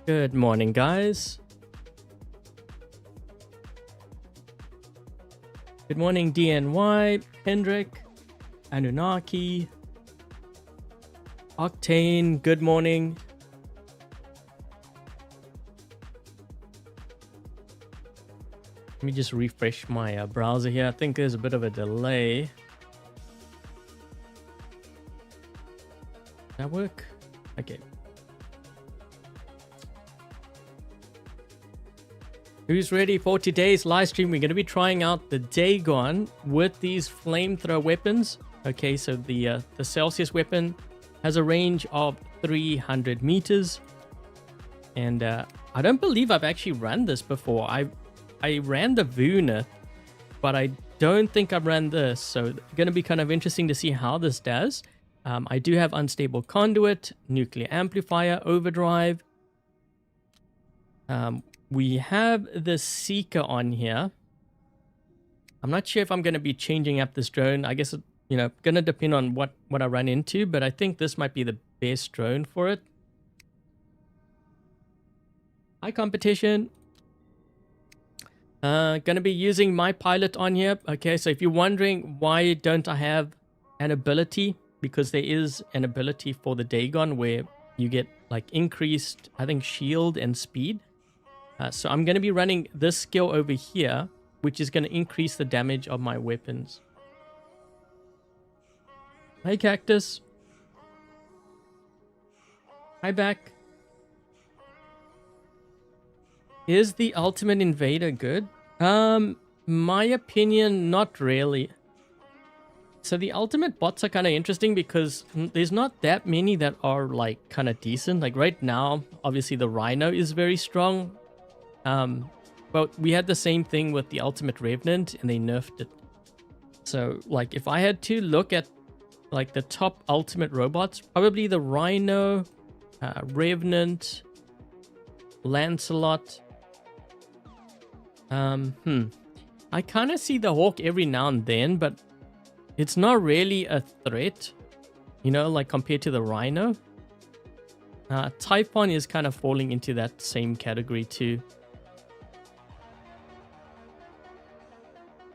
Good morning, guys. Good morning, DNY, Hendrik, Anunnaki, Octane, good morning. Let me just refresh my browser here. I think there's a bit of a delay. Does that work? Okay. Who's ready for today's live stream? We're going to be trying out the Dagon with these flamethrower weapons. Okay, so the Celsius weapon has a range of 300 meters. And I don't believe I've actually run this before. I ran the Vuna, but I don't think I've ran this. So it's going to be kind of interesting to see how this does. I do have unstable conduit, nuclear amplifier, overdrive. We have the Seeker on here. I'm not sure if I'm going to be changing up this drone. I guess, going to depend on what I run into, but I think this might be the best drone for it. Hi, competition. Going to be using my pilot on here. Okay, so if you're wondering why don't I have an ability, because there is an ability for the Dagon where you get like increased, I think, shield and speed. So I'm going to be running this skill over here, which is going to increase the damage of my weapons. Hi, Cactus. Hi, back. Is the Ultimate Invader good? My opinion, not really. So the Ultimate bots are kind of interesting because there's not that many that are like kind of decent. Like right now, obviously the Rhino is very strong. But we had the same thing with the Ultimate Revenant and they nerfed it. So like if I had to look at like the top ultimate robots, probably the Rhino, Revenant, Lancelot. I kind of see the Hawk every now and then, but it's not really a threat, like compared to the Rhino. Typhon is kind of falling into that same category too.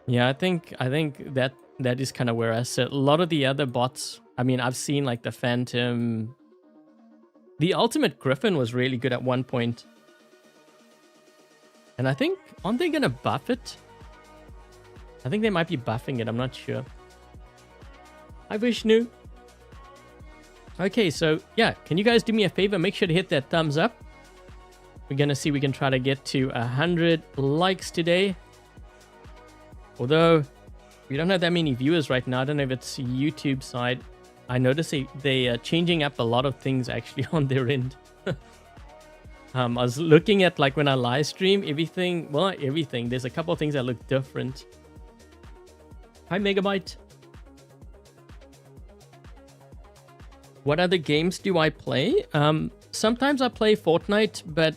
Yeah, I think that is kind of where I sit. A lot of the other bots, I mean, I've seen like the Phantom. The Ultimate Griffin was really good at one point. And I think, aren't they going to buff it? I think they might be buffing it. I'm not sure. Hi, Vishnu. Okay, so yeah, can you guys do me a favor? Make sure to hit that thumbs up. We're going to see if we can try to get to 100 likes today. Although we don't have that many viewers right now. I don't know if it's YouTube side. I noticed they are changing up a lot of things actually on their end. I was looking at like when I live stream, everything, well, not everything. There's a couple of things that look different. Hi, Megabyte. What other games do I play? Sometimes I play Fortnite, but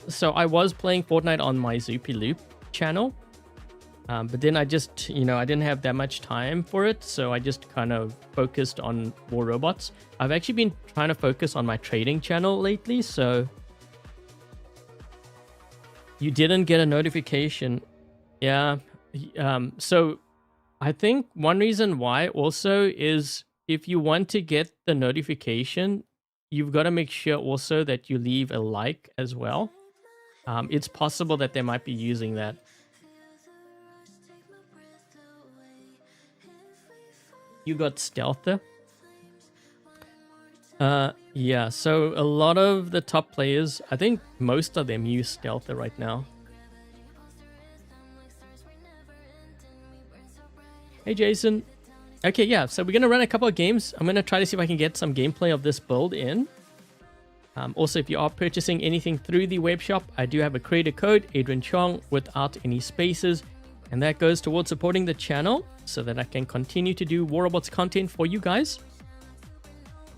so I was playing Fortnite on my Zoopy Loop channel. But then I just, I didn't have that much time for it. So I just kind of focused on more robots. I've actually been trying to focus on my trading channel lately. So you didn't get a notification. Yeah. So I think one reason why also is if you want to get the notification, you've got to make sure also that you leave a like as well. It's possible that they might be using that. You got Stealther. Yeah, so a lot of the top players, I think most of them use Stealther right now. Hey, Jason. Okay, yeah, so we're going to run a couple of games. I'm going to try to see if I can get some gameplay of this build in. Also, if you are purchasing anything through the web shop, I do have a creator code, Adrian Chong, without any spaces. And that goes towards supporting the channel so that I can continue to do War Robots content for you guys.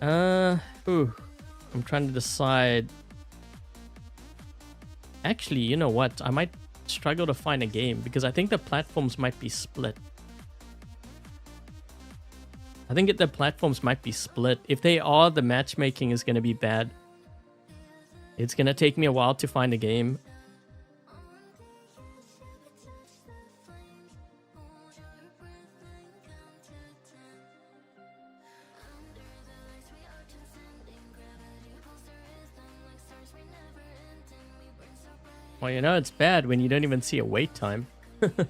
I'm trying to decide. Actually, you know what? I might struggle to find a game because I think the platforms might be split. I think the platforms might be split. If they are, the matchmaking is going to be bad. It's gonna take me a while to find a game. Well, you know, it's bad when you don't even see a wait time. Okay,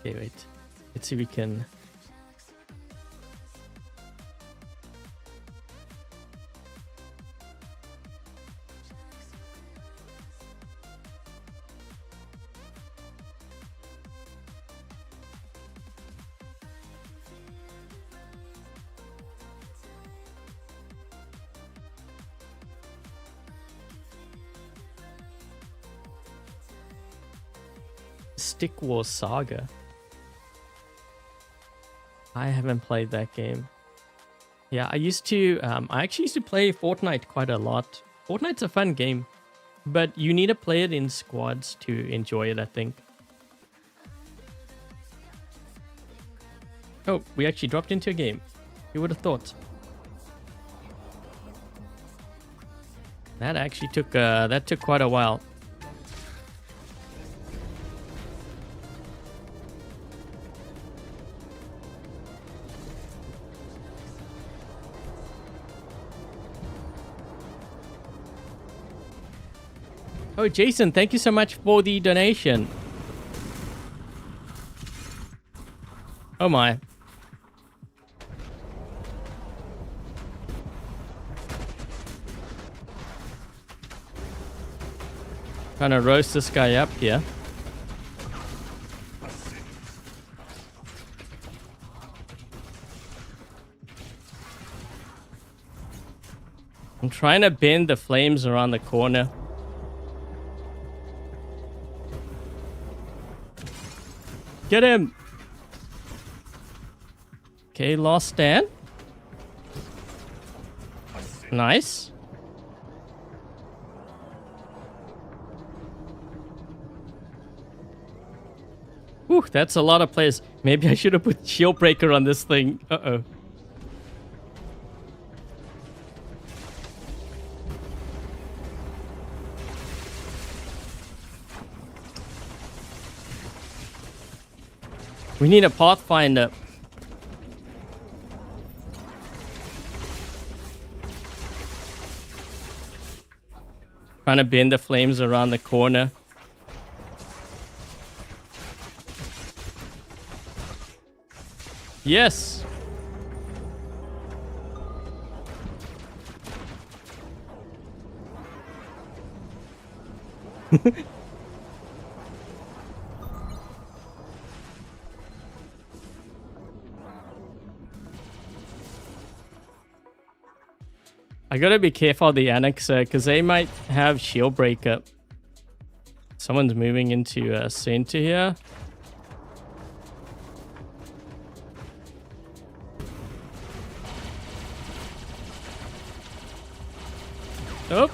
wait. Let's see if we can... Stick War Saga. I haven't played that game. Yeah, I actually used to play Fortnite quite a lot. Fortnite's a fun game, but you need to play it in squads to enjoy it, I think. Oh, we actually dropped into a game. Who would have thought? That actually took quite a while. Oh, Jason, thank you so much for the donation. Oh my. Trying to roast this guy up here. I'm trying to bend the flames around the corner. Get him! Okay, last stand. Nice. Whew, that's a lot of players. Maybe I should have put Shield Breaker on this thing. Uh-oh. We need a Pathfinder. Trying to bend the flames around the corner. Yes! I gotta be careful of the Annexer, because they might have Shield Breaker. Someone's moving into a center here. Oh!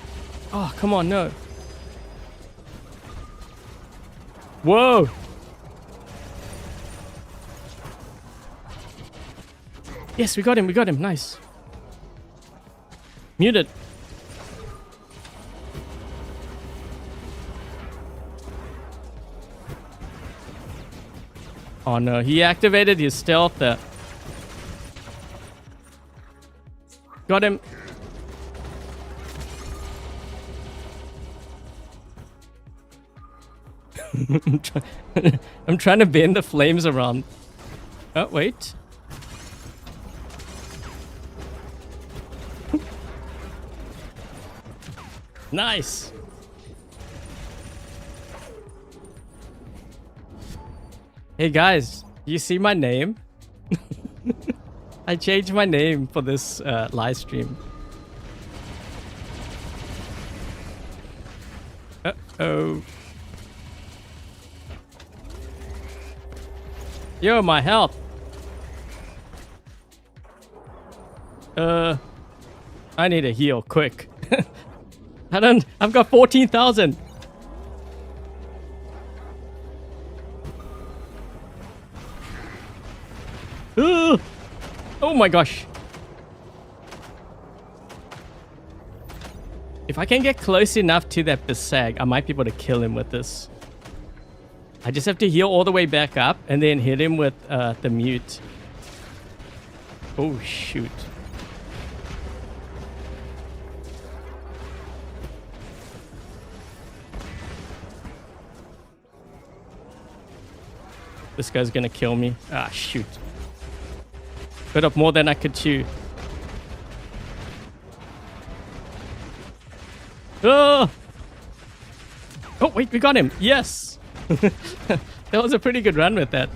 Oh, come on, no. Whoa! Yes, we got him, nice. Muted. Oh no, he activated his stealth there. Got him. I'm trying to bend the flames around. Oh, wait. Nice. Hey guys, you see my name? I changed my name for this live stream. Uh-oh. Yo, my health. I need a heal, quick. I've got 14,000. Oh my gosh. If I can get close enough to that Besag, I might be able to kill him with this. I just have to heal all the way back up and then hit him with the mute. Oh, shoot. This guy's gonna kill me. Ah, shoot. Bit of more than I could chew. Oh! Oh, wait, we got him. Yes! That was a pretty good run with that.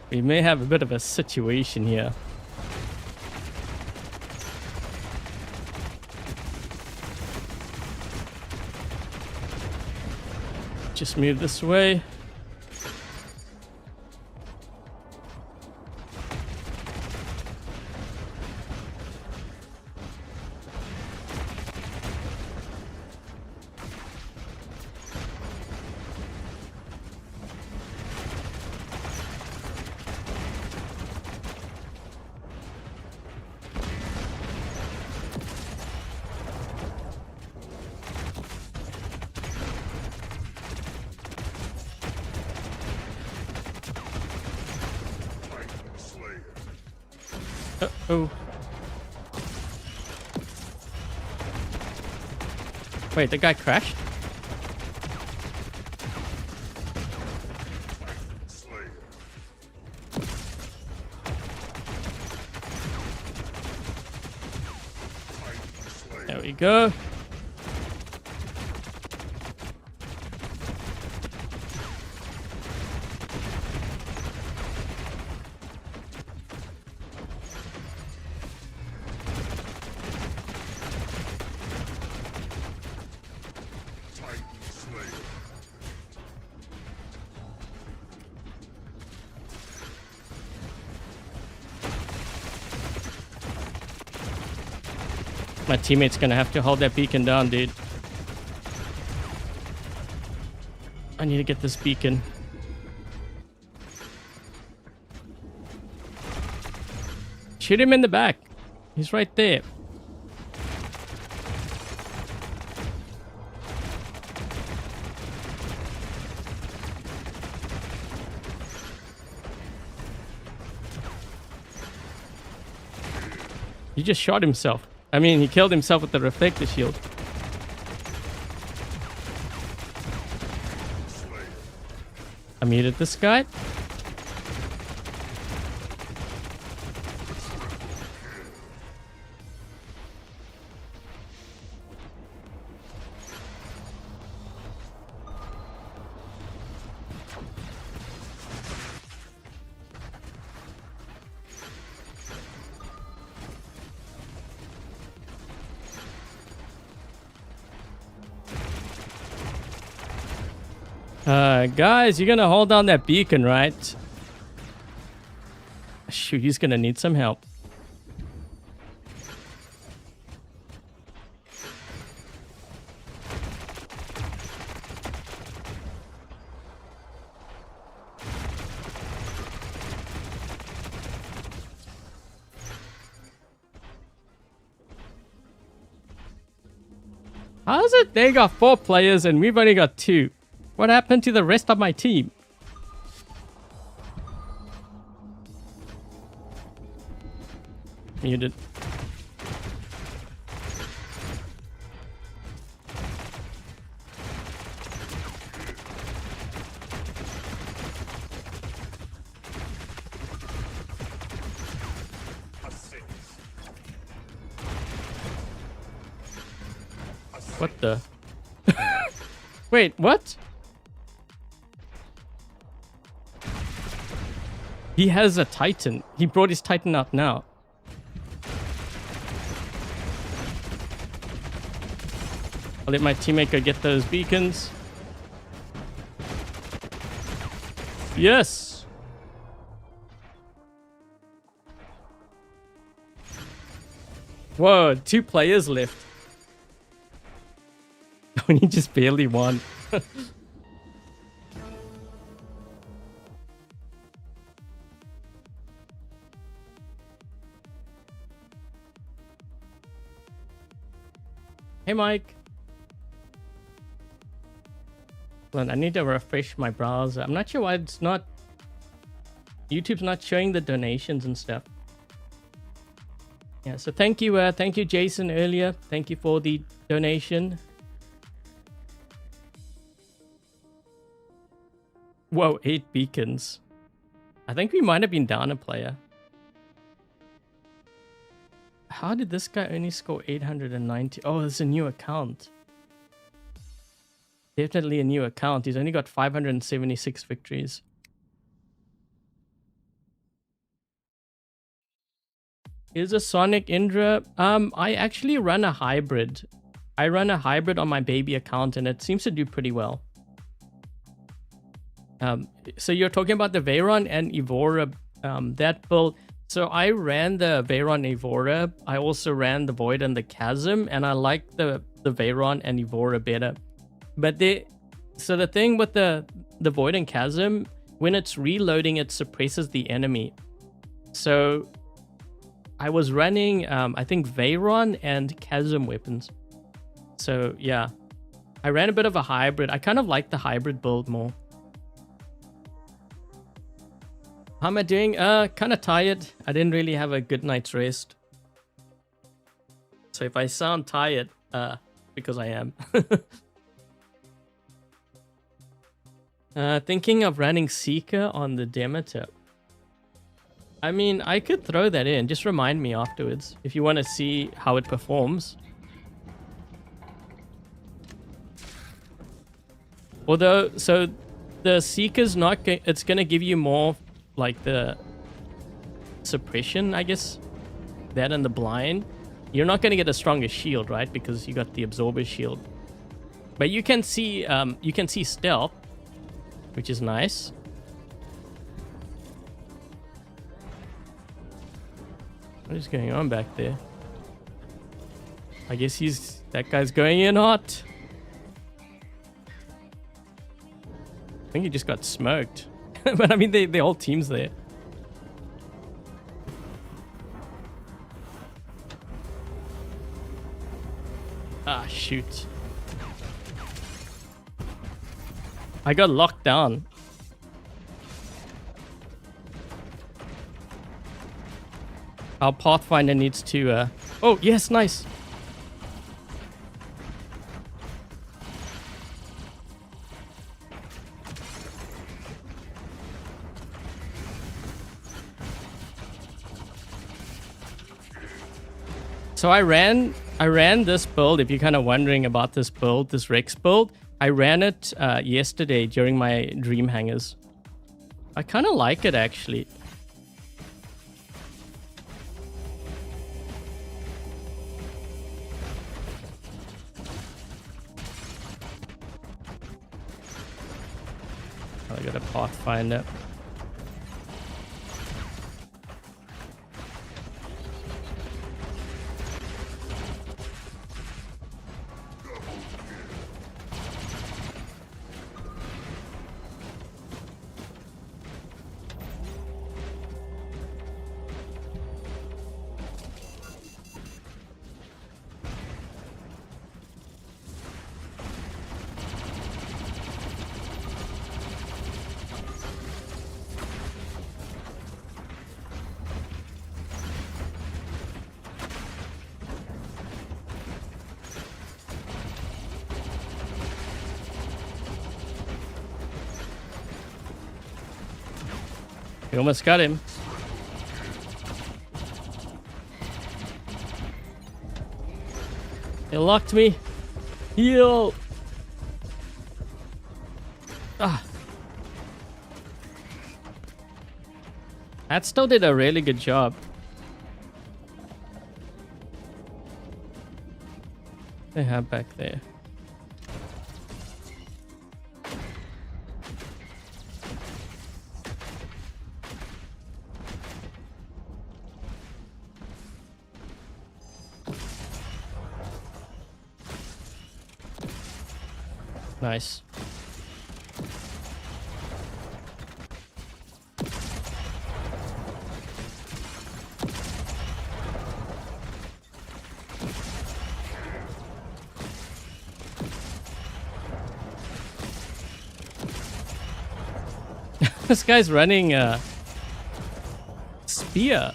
We may have a bit of a situation here. Just move this way. Uh-oh. Wait, the guy crashed? There we go. My teammate's gonna have to hold that beacon down, dude. I need to get this beacon. Shoot him in the back. He's right there. He just shot himself. I mean, he killed himself with the reflector shield. I muted this guy. Guys, you're gonna hold down that beacon, right? Shoot, he's gonna need some help. How is it they got 4 players and we've only got 2? What happened to the rest of my team? Muted. What the? Wait, what? He has a Titan. He brought his Titan out now. I'll let my teammate go get those beacons. Yes! Whoa, 2 players left. And he just barely won. Hey, Mike. Hold on, I need to refresh my browser. I'm not sure why it's not... YouTube's not showing the donations and stuff. Yeah, so thank you Jason earlier. Thank you for the donation. Whoa, 8 beacons. I think we might have been down a player. How did this guy only score 890? Oh, it's a new account. Definitely a new account. He's only got 576 victories. Is a Sonic Indra? I actually run a hybrid. I run a hybrid on my baby account and it seems to do pretty well. So you're talking about the Veyron and Evora, that build. So I ran the Veyron Evora. I also ran the Void and the Chasm, and I like the Veyron and Evora better. But so the thing with the Void and Chasm, when it's reloading, it suppresses the enemy. So I was running, I think, Veyron and Chasm weapons. So yeah, I ran a bit of a hybrid. I kind of like the hybrid build more. How am I doing? Kind of tired. I didn't really have a good night's rest. So if I sound tired, because I am. Thinking of running Seeker on the Demeter. I mean, I could throw that in. Just remind me afterwards if you want to see how it performs. Although, so the Seeker's not... It's going to give you more, like, the suppression, I guess. That and the blind. You're not going to get a stronger shield, right? Because you got the Absorber shield. But you can see stealth, which is nice. What is going on back there? I guess that guy's going in hot. I think he just got smoked. But I mean, the whole team's there. Ah, shoot. I got locked down. Our Pathfinder needs to... Oh, yes, nice. So I ran this build. If you're kind of wondering about this build, this Rex build, I ran it yesterday during my Dream Hangers. I kind of like it, actually. I got a Pathfinder. We almost got him. It locked me. Heal. Ah. That still did a really good job. They have back there. Nice. This guy's running a spear.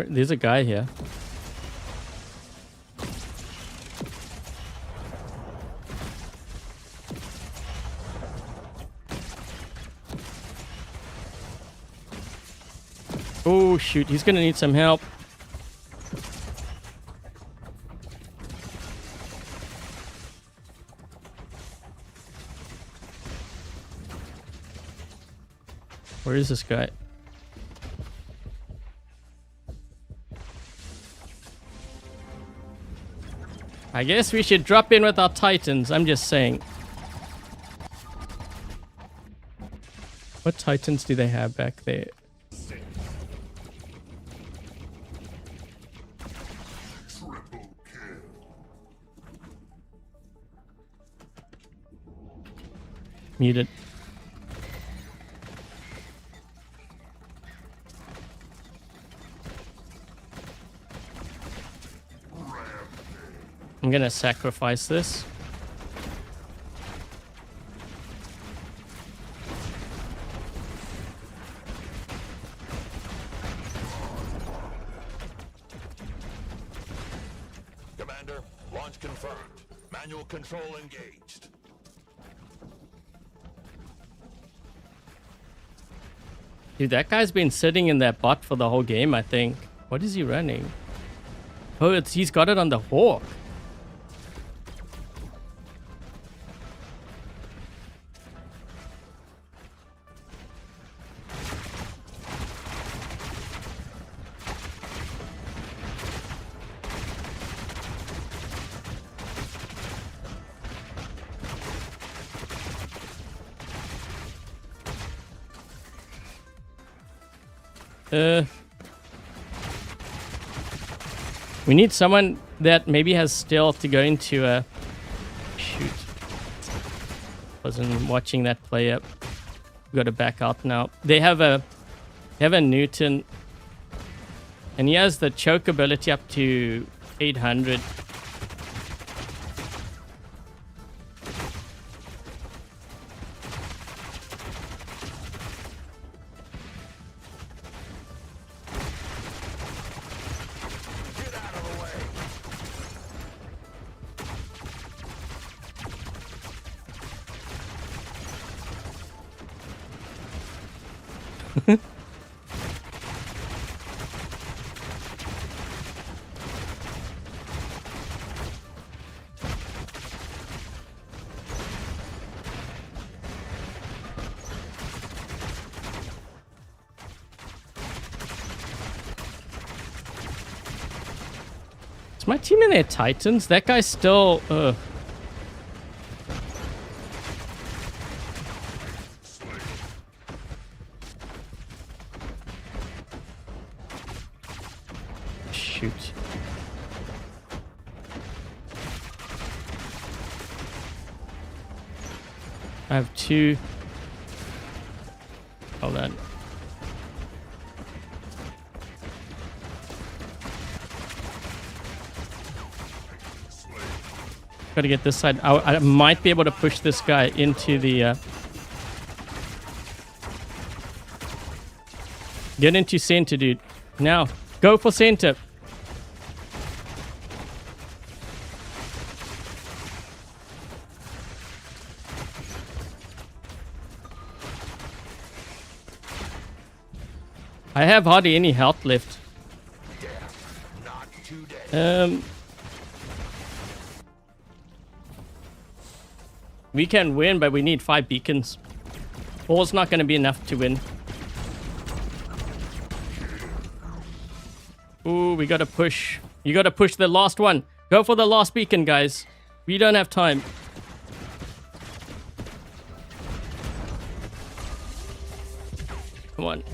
There's a guy here. Oh shoot, he's gonna need some help. Where is this guy? I guess we should drop in with our titans, I'm just saying. What titans do they have back there? Muted. I'm gonna sacrifice this. Commander, launch confirmed. Manual control engaged. Dude, that guy's been sitting in that bot for the whole game, I think. What is he running? Oh, he's got it on the hawk. We need someone that maybe has stealth to go into a... Shoot. Wasn't watching that play up. We gotta back out now. They have a Newton. And he has the choke ability up to 800. Is my team in their Titans? That guy's still... Shoot. I have two... Hold on. Gotta get this side. I might be able to push this guy into the... Get into center, dude. Now, go for center. I have hardly any health left. We can win, but we need 5 beacons. 4's not going to be enough to win. Ooh, we got to push. You got to push the last one. Go for the last beacon, guys. We don't have time. Come on.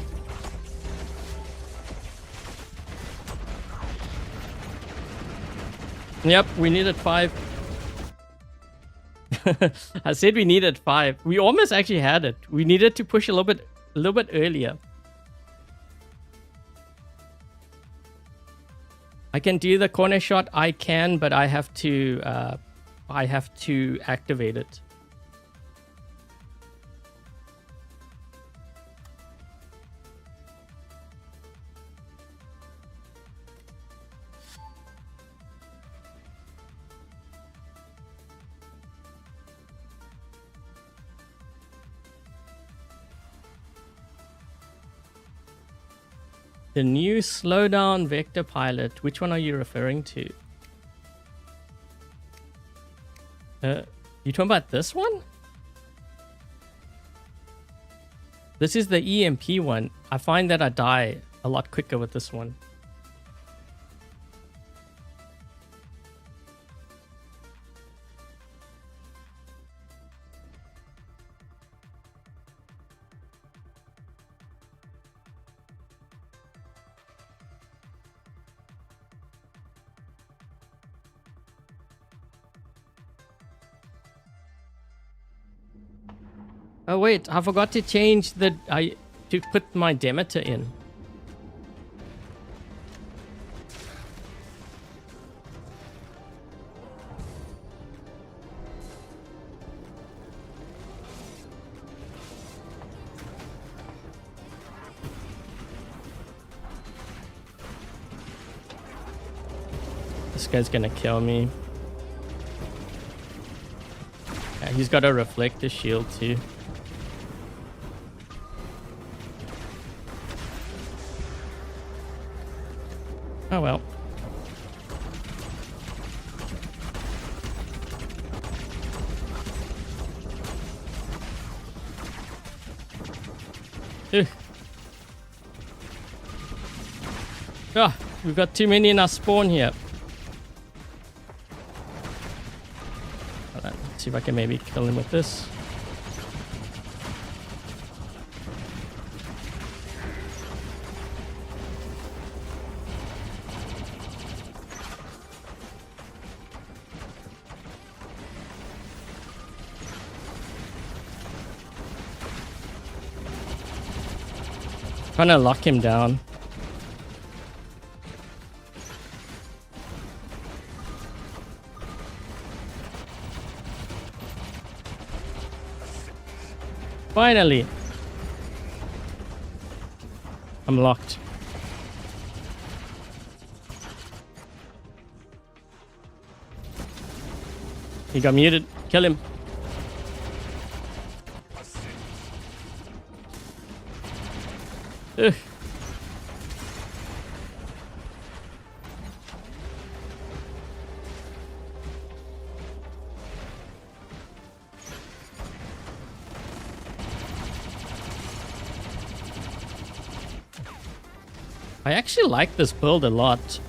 Yep, we needed 5. I said we needed 5. We almost actually had it. We needed to push a little bit earlier. I can do the corner shot. I can, but I have to activate it. The new slowdown vector pilot. Which one are you referring to? You talking about this one? This is the EMP one. I find that I die a lot quicker with this one. Oh wait, I forgot to change to put my Demeter in. This guy's gonna kill me. Yeah, he's got a reflector shield too. Oh well. Ugh. Ah, we've got too many in our spawn here. Alright, let's see if I can maybe kill him with this. Trying to lock him down. Finally! I'm locked. He got muted. Kill him. Ugh. I actually like this build a lot.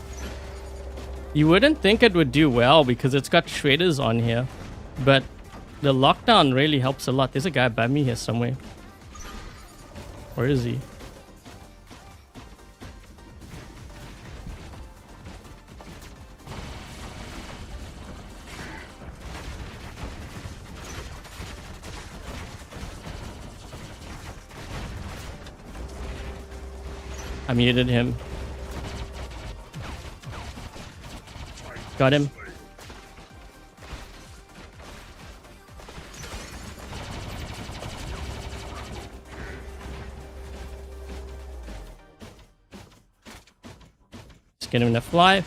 You wouldn't think it would do well because it's got shredders on here, but the lockdown really helps a lot. There's a guy by me here somewhere. Where is he? I muted him. Got him. Just get him to fly.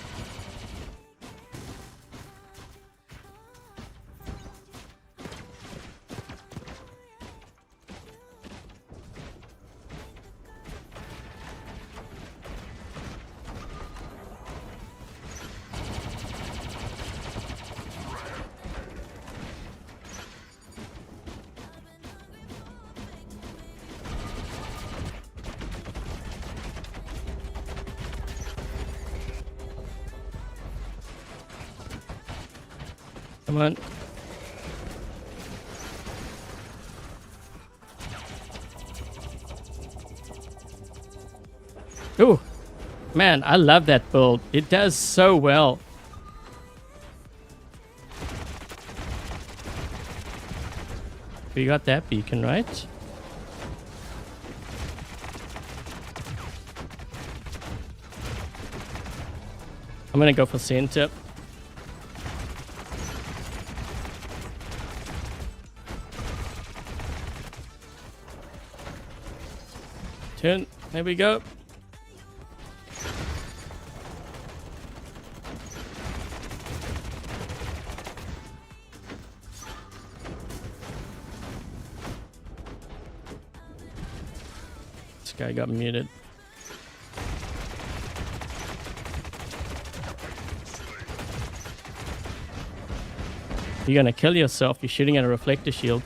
Come on. Ooh, man, I love that build. It does so well. We got that beacon, right? I'm gonna go for center. Turn. There we go. This guy got muted. You're gonna kill yourself. You're shooting at a reflector shield.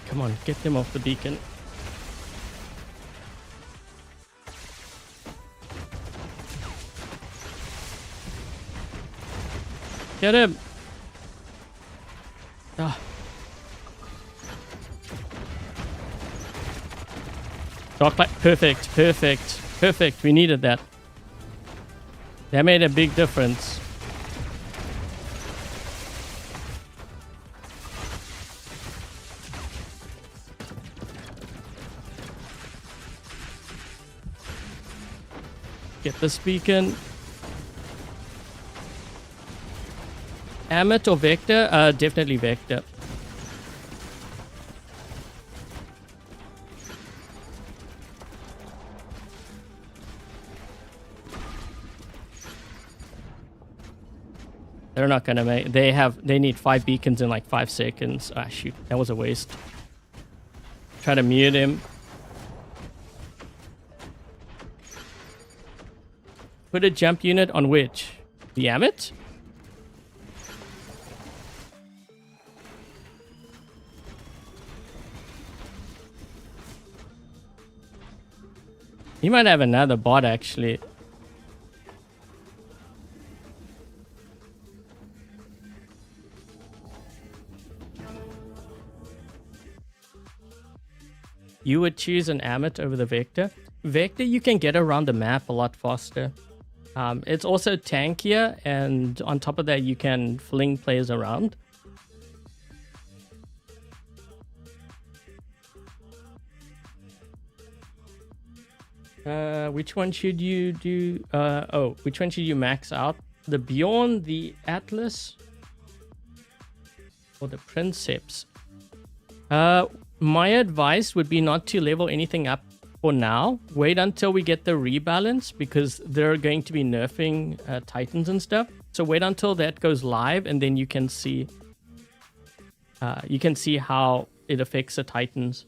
Come on, get them off the beacon. Get him! Ah. Dark light. Perfect, perfect, perfect. We needed that. That made a big difference. Get this beacon. Amit or Vector? Definitely Vector. They're not gonna make. They need 5 beacons in like 5 seconds. Ah, shoot, that was a waste. Try to mute him. Put a jump unit on which? The Amit? He might have another bot actually. You would choose an Amit over the Vector. Vector, you can get around the map a lot faster. It's also tankier, and on top of that, you can fling players around. Which one should you do? Which one should you max out? The Bjorn, the Atlas, or the Princeps? My advice would be not to level anything up for now. Wait until we get the rebalance, because they're going to be nerfing Titans and stuff. So wait until that goes live, and then you can see how it affects the Titans.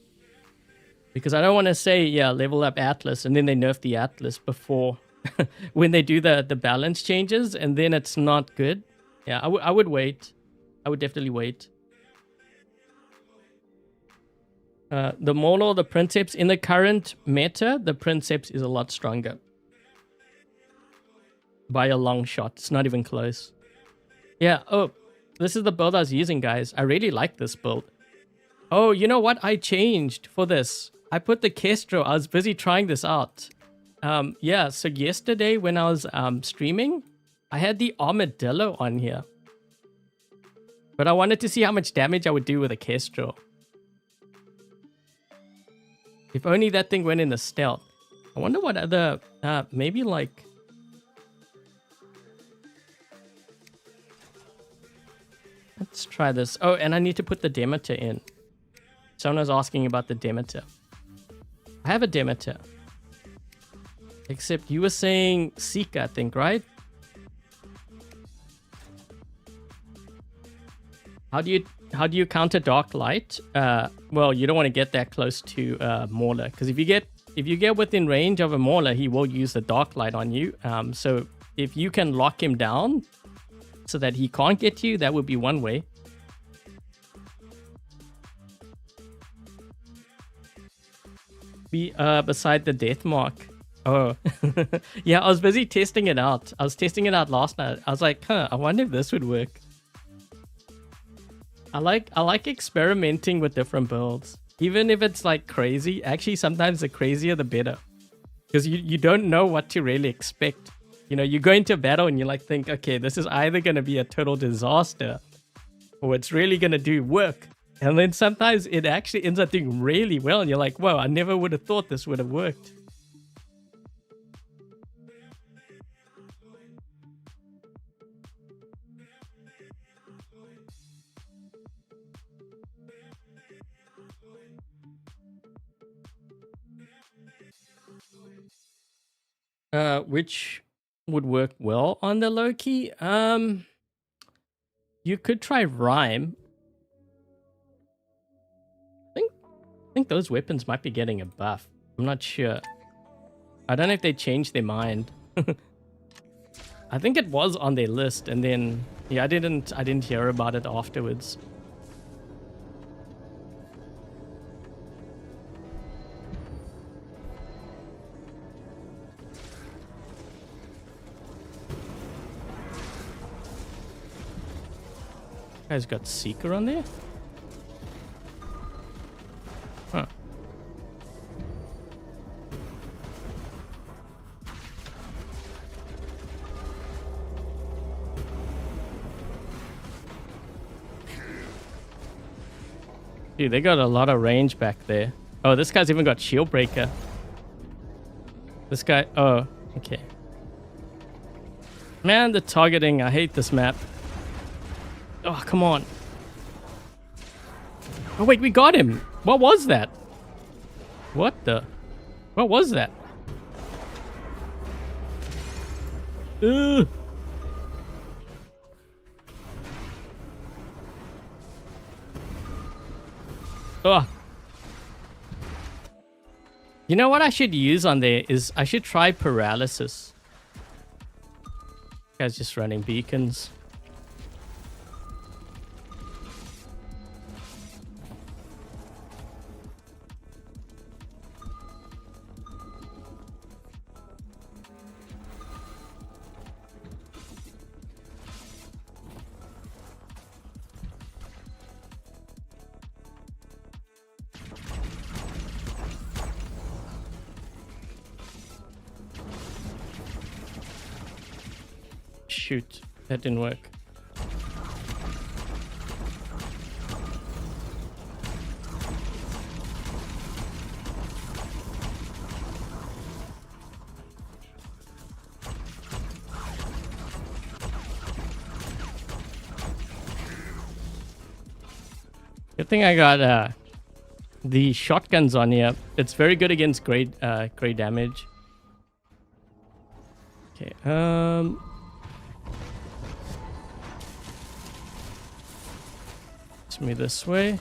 Because I don't want to say, yeah, level up Atlas, and then they nerf the Atlas before when they do the balance changes, and then it's not good. Yeah, I would wait. I would definitely wait. The Mauler or the Princeps, in the current meta, the Princeps is a lot stronger. By a long shot. It's not even close. Yeah, oh, this is the build I was using, guys. I really like this build. Oh, you know what? I changed for this. I put the Kestrel. I was busy trying this out. Yeah, so yesterday when I was streaming, I had the Armadillo on here. But I wanted to see how much damage I would do with a Kestrel. If only that thing went in the stealth. I wonder what other... maybe like... Let's try this. Oh, and I need to put the Demeter in. Someone was asking about the Demeter. I have a Demeter. Except you were saying Seeker, I think, right? How do you counter Dark Light? Well, you don't want to get that close to Mauler, because if you get within range of a Mauler, he will use the Dark Light on you. So if you can lock him down so that he can't get you, that would be one way. Be beside the death mark. Oh. Yeah, I was busy testing it out. I was testing it out last night. I was like, I wonder if this would work. I like experimenting with different builds. Even if it's like crazy. Actually, sometimes the crazier the better. Because you don't know what to really expect. You know, you go into a battle and you like think, okay, this is either going to be a total disaster or it's really going to do work. And then sometimes it actually ends up doing really well. And you're like, whoa, I never would have thought this would have worked. Which would work well on the Loki? You could try Rhyme. I think those weapons might be getting a buff. I'm not sure. I don't know if they changed their mind. I think it was on their list, and then yeah, I didn't hear about it afterwards. Guy's got Seeker on there? Huh. Dude, they got a lot of range back there. Oh, this guy's even got Shield Breaker. This guy... Oh, okay. Man, the targeting. I hate this map. Oh, come on. Oh, wait, we got him. What was that? What the? What was that? Ugh. Oh. You know what I should use on there is I should try Paralysis. Guy's just running beacons. Shoot, that didn't work. Good thing I got the shotguns on here. It's very good against great damage. Okay, me this way.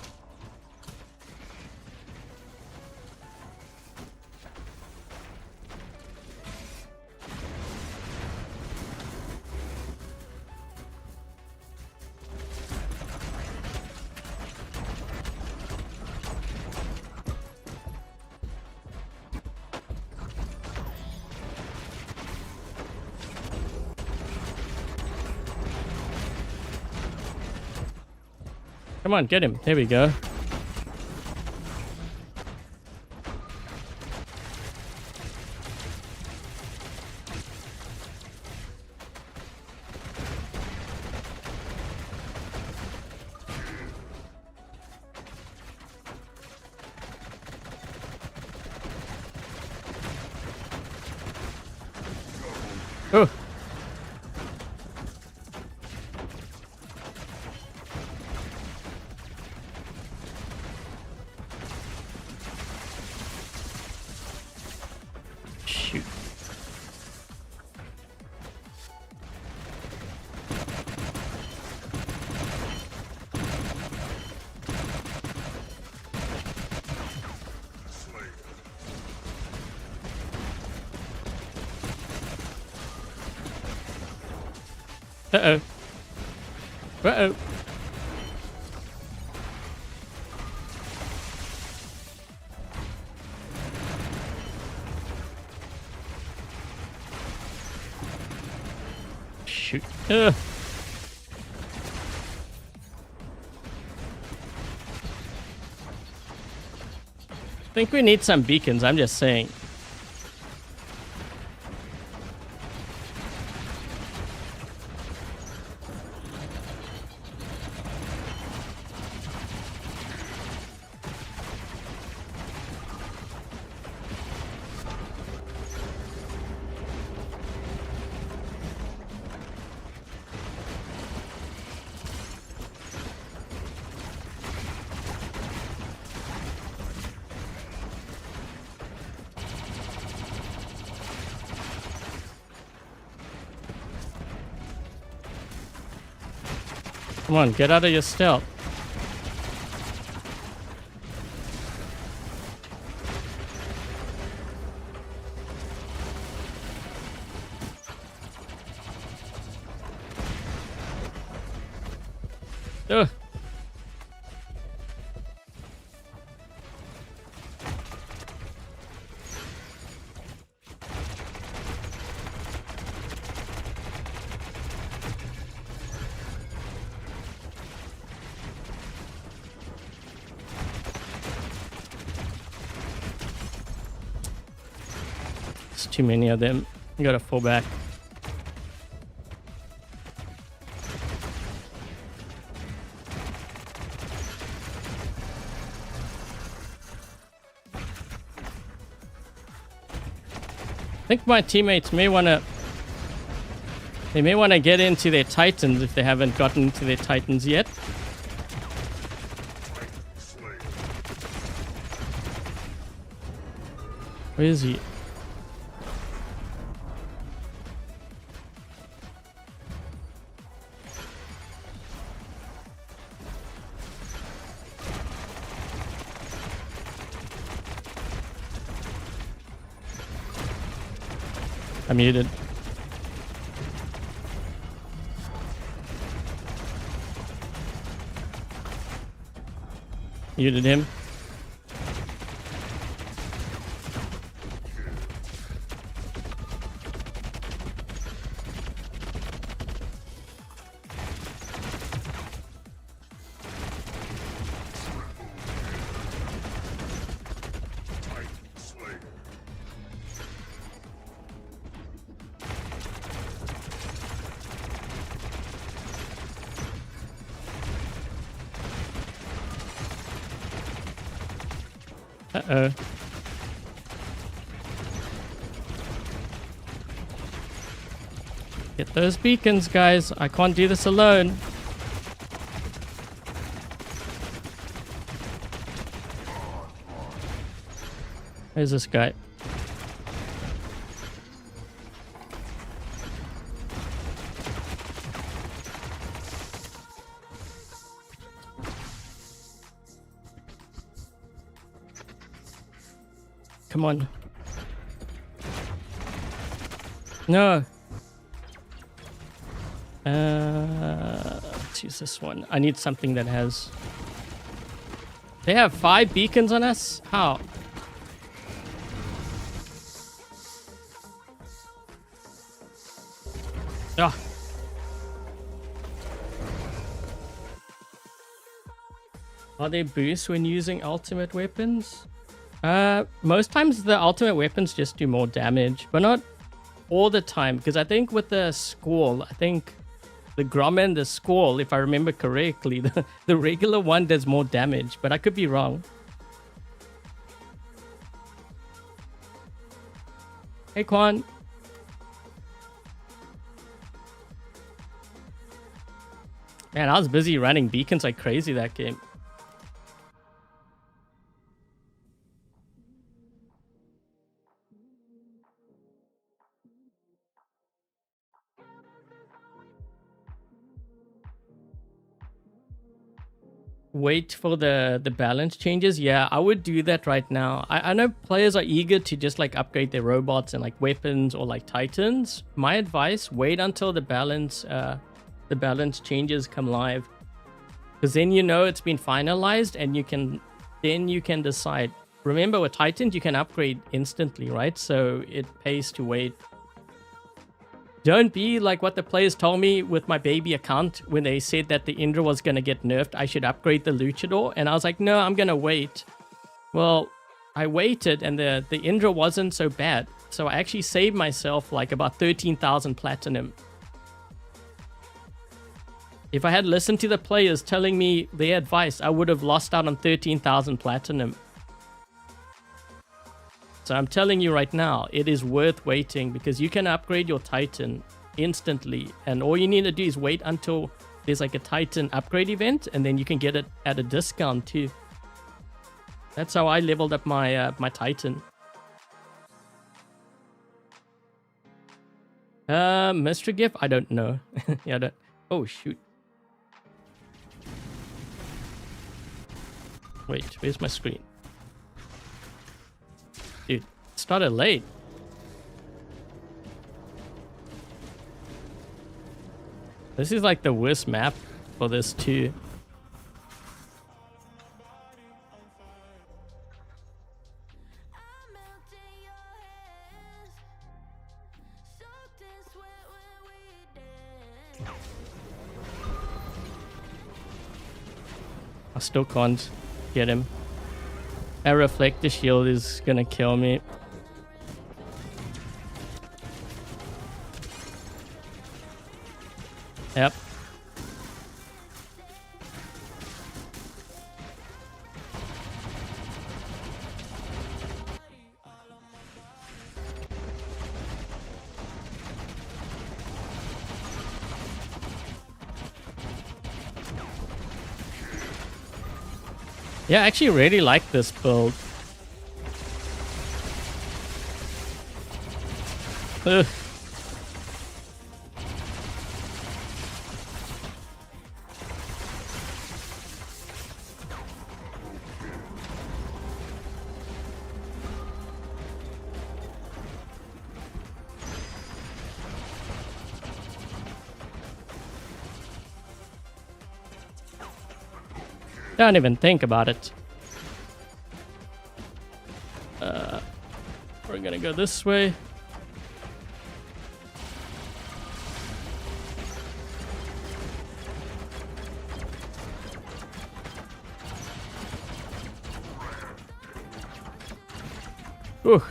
Come on, get him. There we go. Oh. Shoot. Uh-oh. Uh-oh. shoot. Ugh. I think we need some beacons, I'm just saying. Come on, get out of your stealth. Ugh. Too many of them. You gotta fall back. I think my teammates may wanna... They may wanna get into their Titans if they haven't gotten into their Titans yet. Where is he? I'm muted. Muted him. Uh-oh. Get those beacons, guys. I can't do this alone. Where's this guy? Come on. No. Let's use this one. I need something that has... They have 5 beacons on us? How? Ah. Are they boosts when using ultimate weapons? Most times the ultimate weapons just do more damage, but not all the time. Because I think with the Squall, I think the Grommen, the Squall, if I remember correctly, the regular one does more damage, but I could be wrong. Hey, Quan. Man, I was busy running beacons like crazy that game. Wait for the balance changes. Yeah, I would do that right now. I know players are eager to just like upgrade their robots and like weapons or like Titans. My advice, wait until the balance changes come live, because then you know it's been finalized and you can decide. Remember, with Titans you can upgrade instantly, right? So it pays to wait. Don't be like what the players told me with my baby account when they said that the Indra was going to get nerfed. I should upgrade the Luchador. And I was like, no, I'm going to wait. Well, I waited and the Indra wasn't so bad. So I actually saved myself like about 13,000 platinum. If I had listened to the players telling me their advice, I would have lost out on 13,000 platinum. So I'm telling you right now, it is worth waiting because you can upgrade your Titan instantly. And all you need to do is wait until there's like a Titan upgrade event and then you can get it at a discount too. That's how I leveled up my my Titan. Mystery gift? I don't know. Yeah, I don't. Oh, shoot. Wait, where's my screen? Dude, it started late. This is like the worst map for this too. I still can't get him. A reflector shield is gonna kill me. Yep. Yeah, I actually really like this build. Ugh. Don't even think about it. We're gonna go this way. Ooh.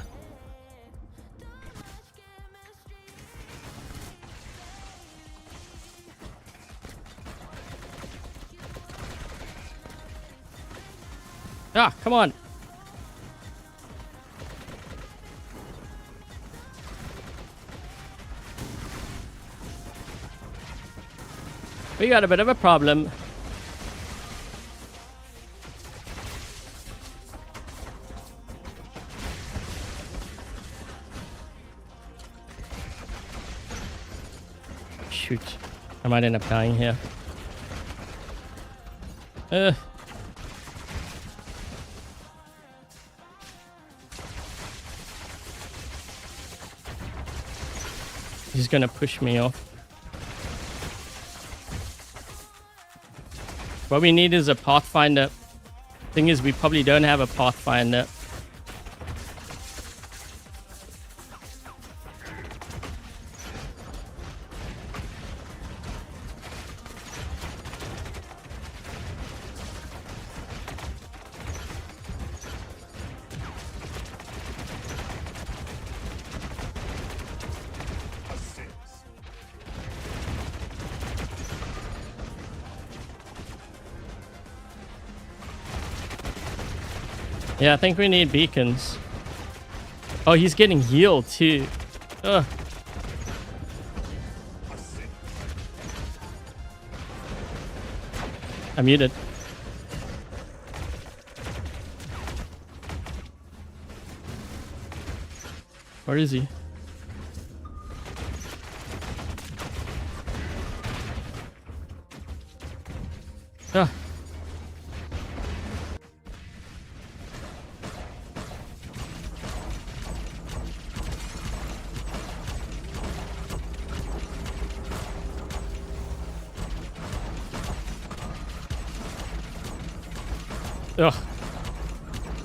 Ah, come on. We got a bit of a problem. Shoot. I might end up dying here. He's gonna push me off. What we need is a Pathfinder. Thing is, we probably don't have a Pathfinder. Yeah, I think we need beacons. Oh, he's getting healed too. Ugh. I'm muted. Where is he? Ah. Ugh.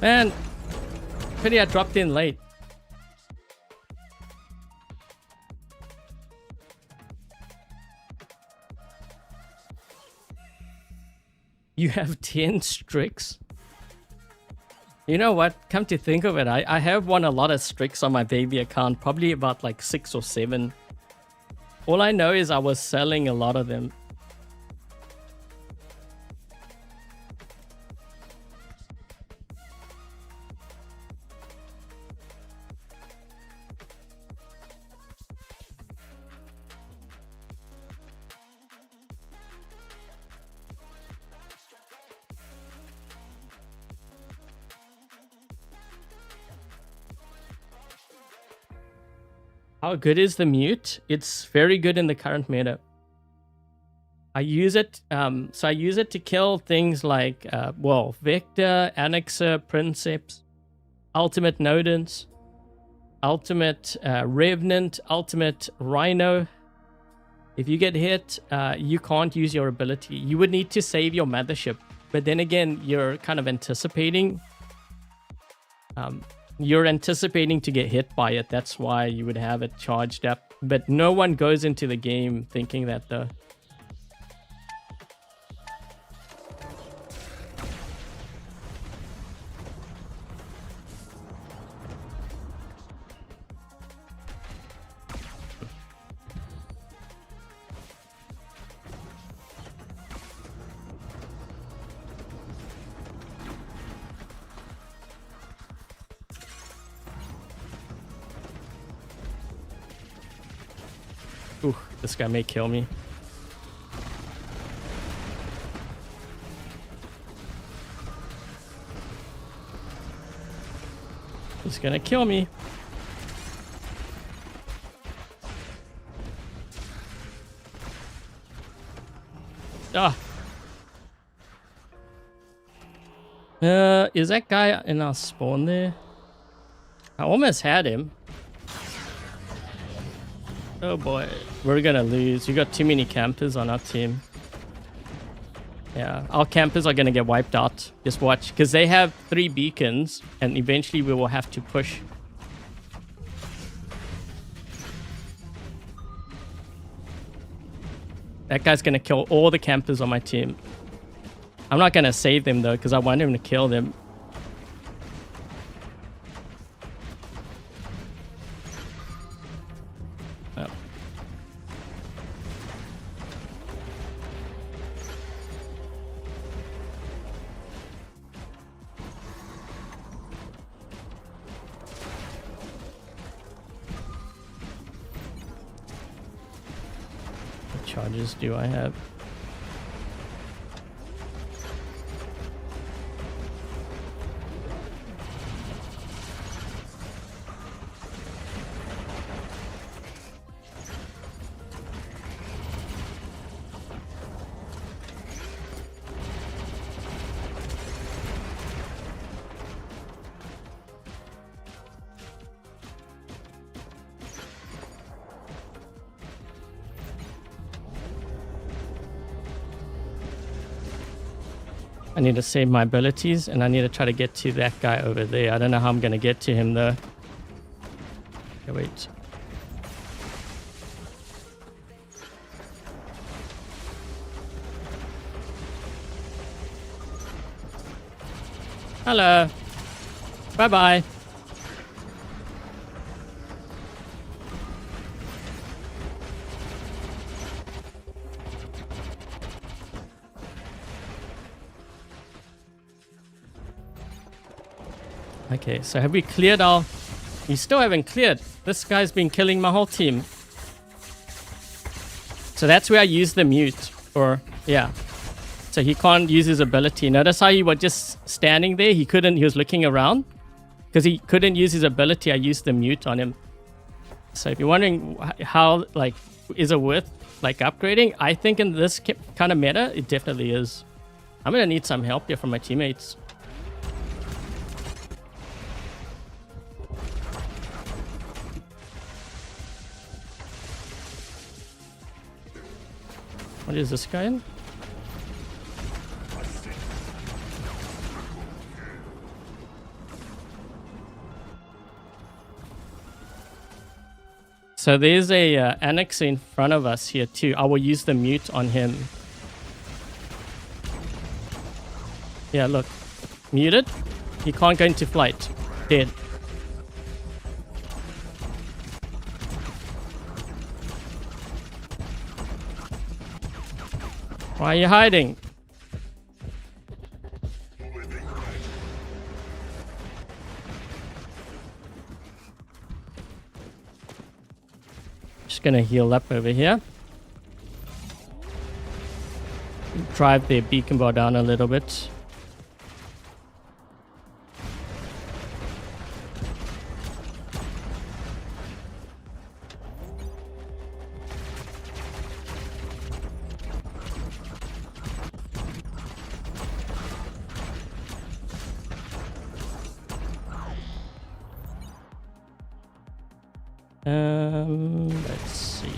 Man, pity I dropped in late. You have 10 Strix? You know what? Come to think of it, I have won a lot of Strix on my baby account. Probably about like 6 or 7. All I know is I was selling a lot of them. How good is the mute? It's very good in the current meta. I use it, so I use it to kill things like, well, Vector, Annexer, Princeps, Ultimate Nodens, Ultimate Revenant, Ultimate Rhino. If you get hit, you can't use your ability. You would need to save your mothership. But then again, you're kind of anticipating. You're anticipating to get hit by it. That's why you would have it charged up. But no one goes into the game thinking that though. Ooh, this guy may kill me. He's gonna kill me. Ah. Is that guy in our spawn there? I almost had him. Oh boy, we're gonna lose. We got too many campers on our team. Yeah, our campers are gonna get wiped out. Just watch, because they have 3 beacons, and eventually we will have to push. That guy's gonna kill all the campers on my team. I'm not gonna save them though, because I want him to kill them. Oh. What charges do I have? I need to save my abilities, and I need to try to get to that guy over there. I don't know how I'm going to get to him, though. Okay, wait. Hello. Bye-bye. Okay, so have we cleared our... We still haven't cleared. This guy's been killing my whole team. So that's where I use the mute. Or, yeah. So he can't use his ability. Notice how he was just standing there? He was looking around. Because he couldn't use his ability, I used the mute on him. So if you're wondering how, like, is it worth, like, upgrading? I think in this kind of meta, it definitely is. I'm going to need some help here from my teammates. What is this guy in? So there's a annexer in front of us here too. I will use the mute on him. Yeah, look. Muted. He can't go into flight. Dead. Why are you hiding? Just gonna heal up over here. Drive their beacon bar down a little bit. Let's see.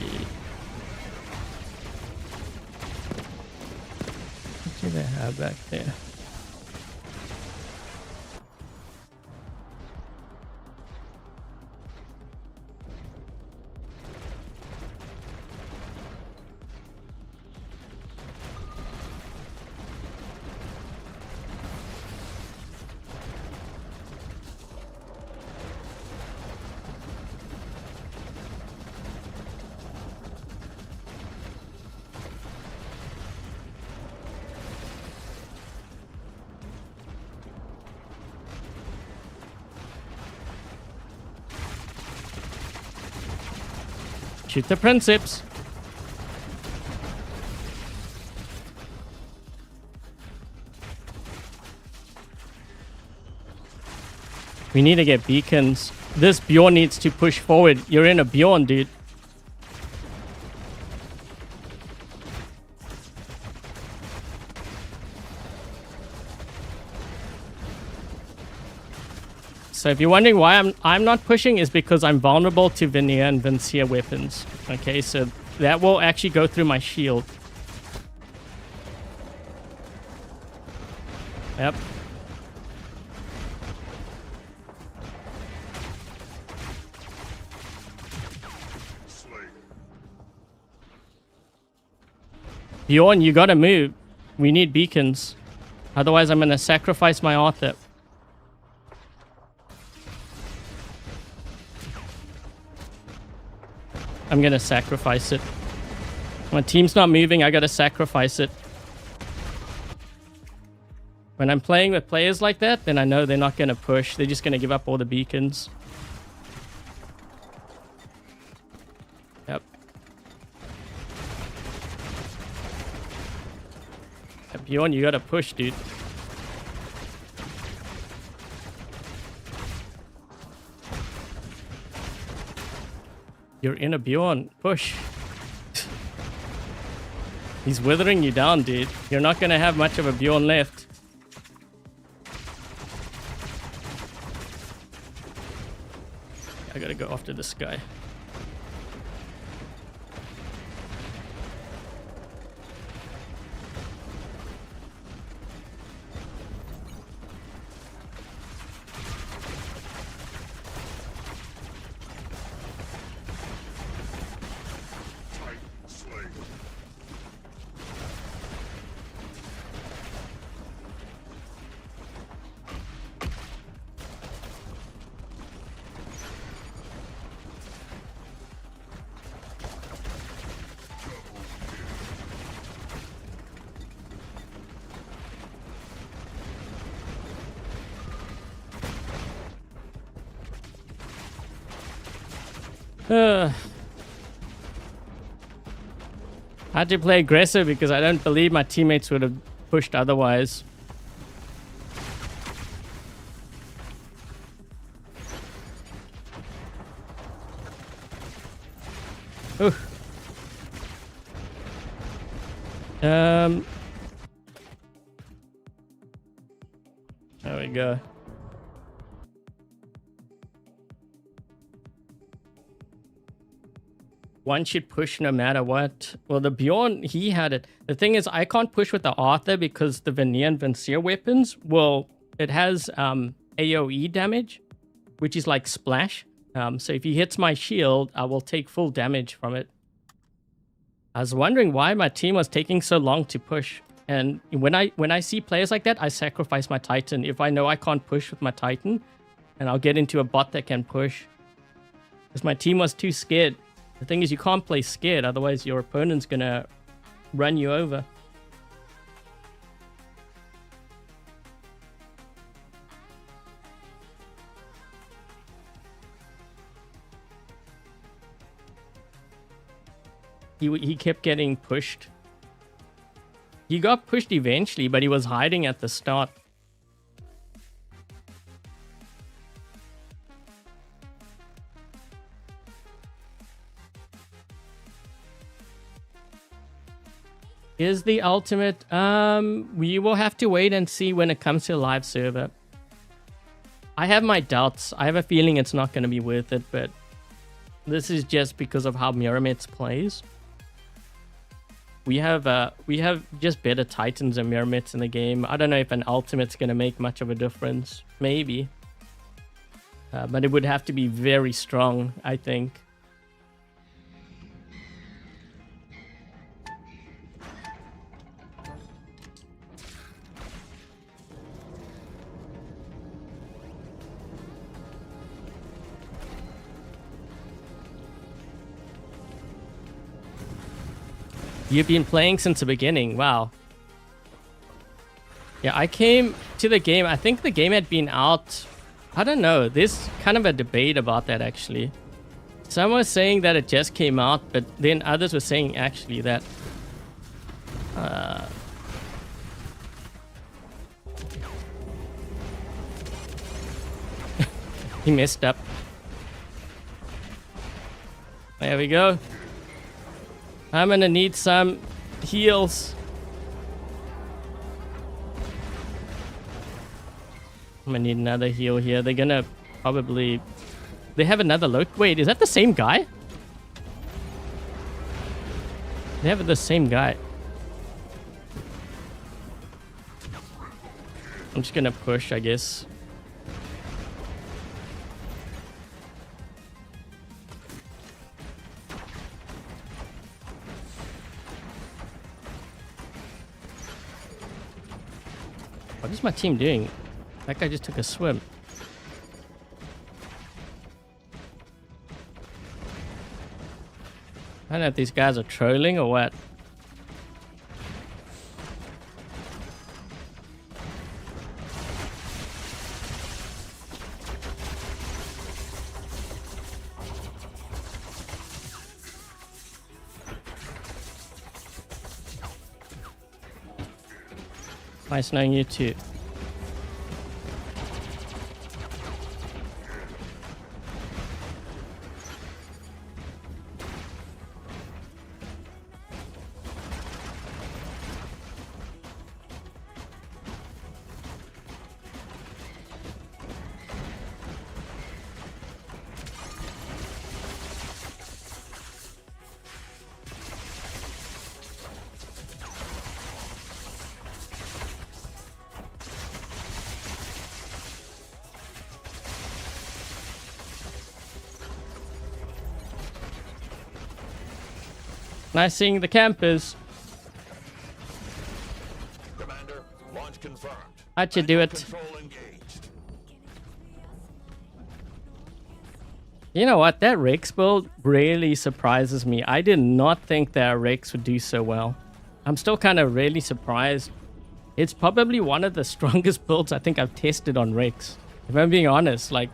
What do they have back there? Shoot the princeps. We need to get beacons. This Bjorn needs to push forward. You're in a Bjorn, dude. So if you're wondering why I'm not pushing, is because I'm vulnerable to Veneer and Vincier weapons. Okay, so that will actually go through my shield. Yep. Bjorn, you gotta move. We need beacons. Otherwise, I'm gonna sacrifice my Arthur. I'm gonna sacrifice it. My team's not moving, I gotta sacrifice it. When I'm playing with players like that, then I know they're not gonna push. They're just gonna give up all the beacons. Yep. Bjorn, you gotta push, dude. You're in a Bjorn. Push. He's withering you down, dude. You're not gonna have much of a Bjorn left. I gotta go after this guy. I had to play aggressive because I don't believe my teammates would have pushed otherwise. Ooh. There we go. One should push no matter what. Well, the Bjorn, he had it. The thing is, I can't push with the Arthur because the Veneer and Vincier weapons, well, it has AoE damage, which is like splash. So if he hits my shield, I will take full damage from it. I was wondering why my team was taking so long to push. And when I see players like that, I sacrifice my Titan. If I know I can't push with my Titan, and I'll get into a bot that can push. Because my team was too scared. The thing is, you can't play scared, otherwise your opponent's gonna run you over. He kept getting pushed. He got pushed eventually, but he was hiding at the start. Is the ultimate? We will have to wait and see when it comes to a live server. I have my doubts. I have a feeling it's not going to be worth it, but this is just because of how Mirrormets plays. We have just better Titans and Mirrormets in the game. I don't know if an ultimate's going to make much of a difference. Maybe. But it would have to be very strong, I think. You've been playing since the beginning. Wow. Yeah, I came to the game. I think the game had been out. I don't know. There's kind of a debate about that, actually. Some were saying that it just came out, but then others were saying, actually, that... he messed up. There we go. I'm gonna need some heals. I'm gonna need another heal here. They're gonna probably... They have another load. Wait, is that the same guy? They have the same guy. I'm just gonna push, I guess. What is my team doing? That guy just took a swim. I don't know if these guys are trolling or what. Nice knowing you too. Nice seeing the campers. Commander, launch confirmed. How'd you do it? Control engaged. You know what? That Rex build really surprises me. I did not think that Rex would do so well. I'm still kind of really surprised. It's probably one of the strongest builds I think I've tested on Rex. If I'm being honest, like...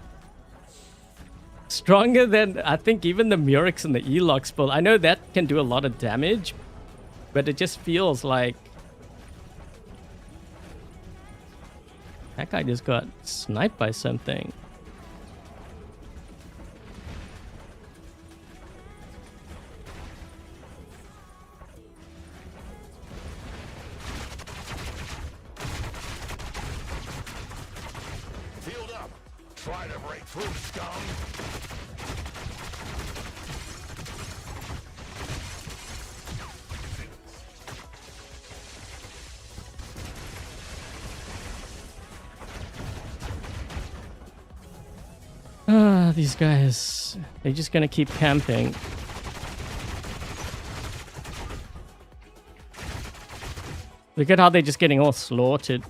Stronger than, I think, even the Murex and the Elox build. I know that can do a lot of damage, but it just feels like... That guy just got sniped by something. Field up. Try to break through, scum. These guys, they're just gonna keep camping. Look at how they're just getting all slaughtered.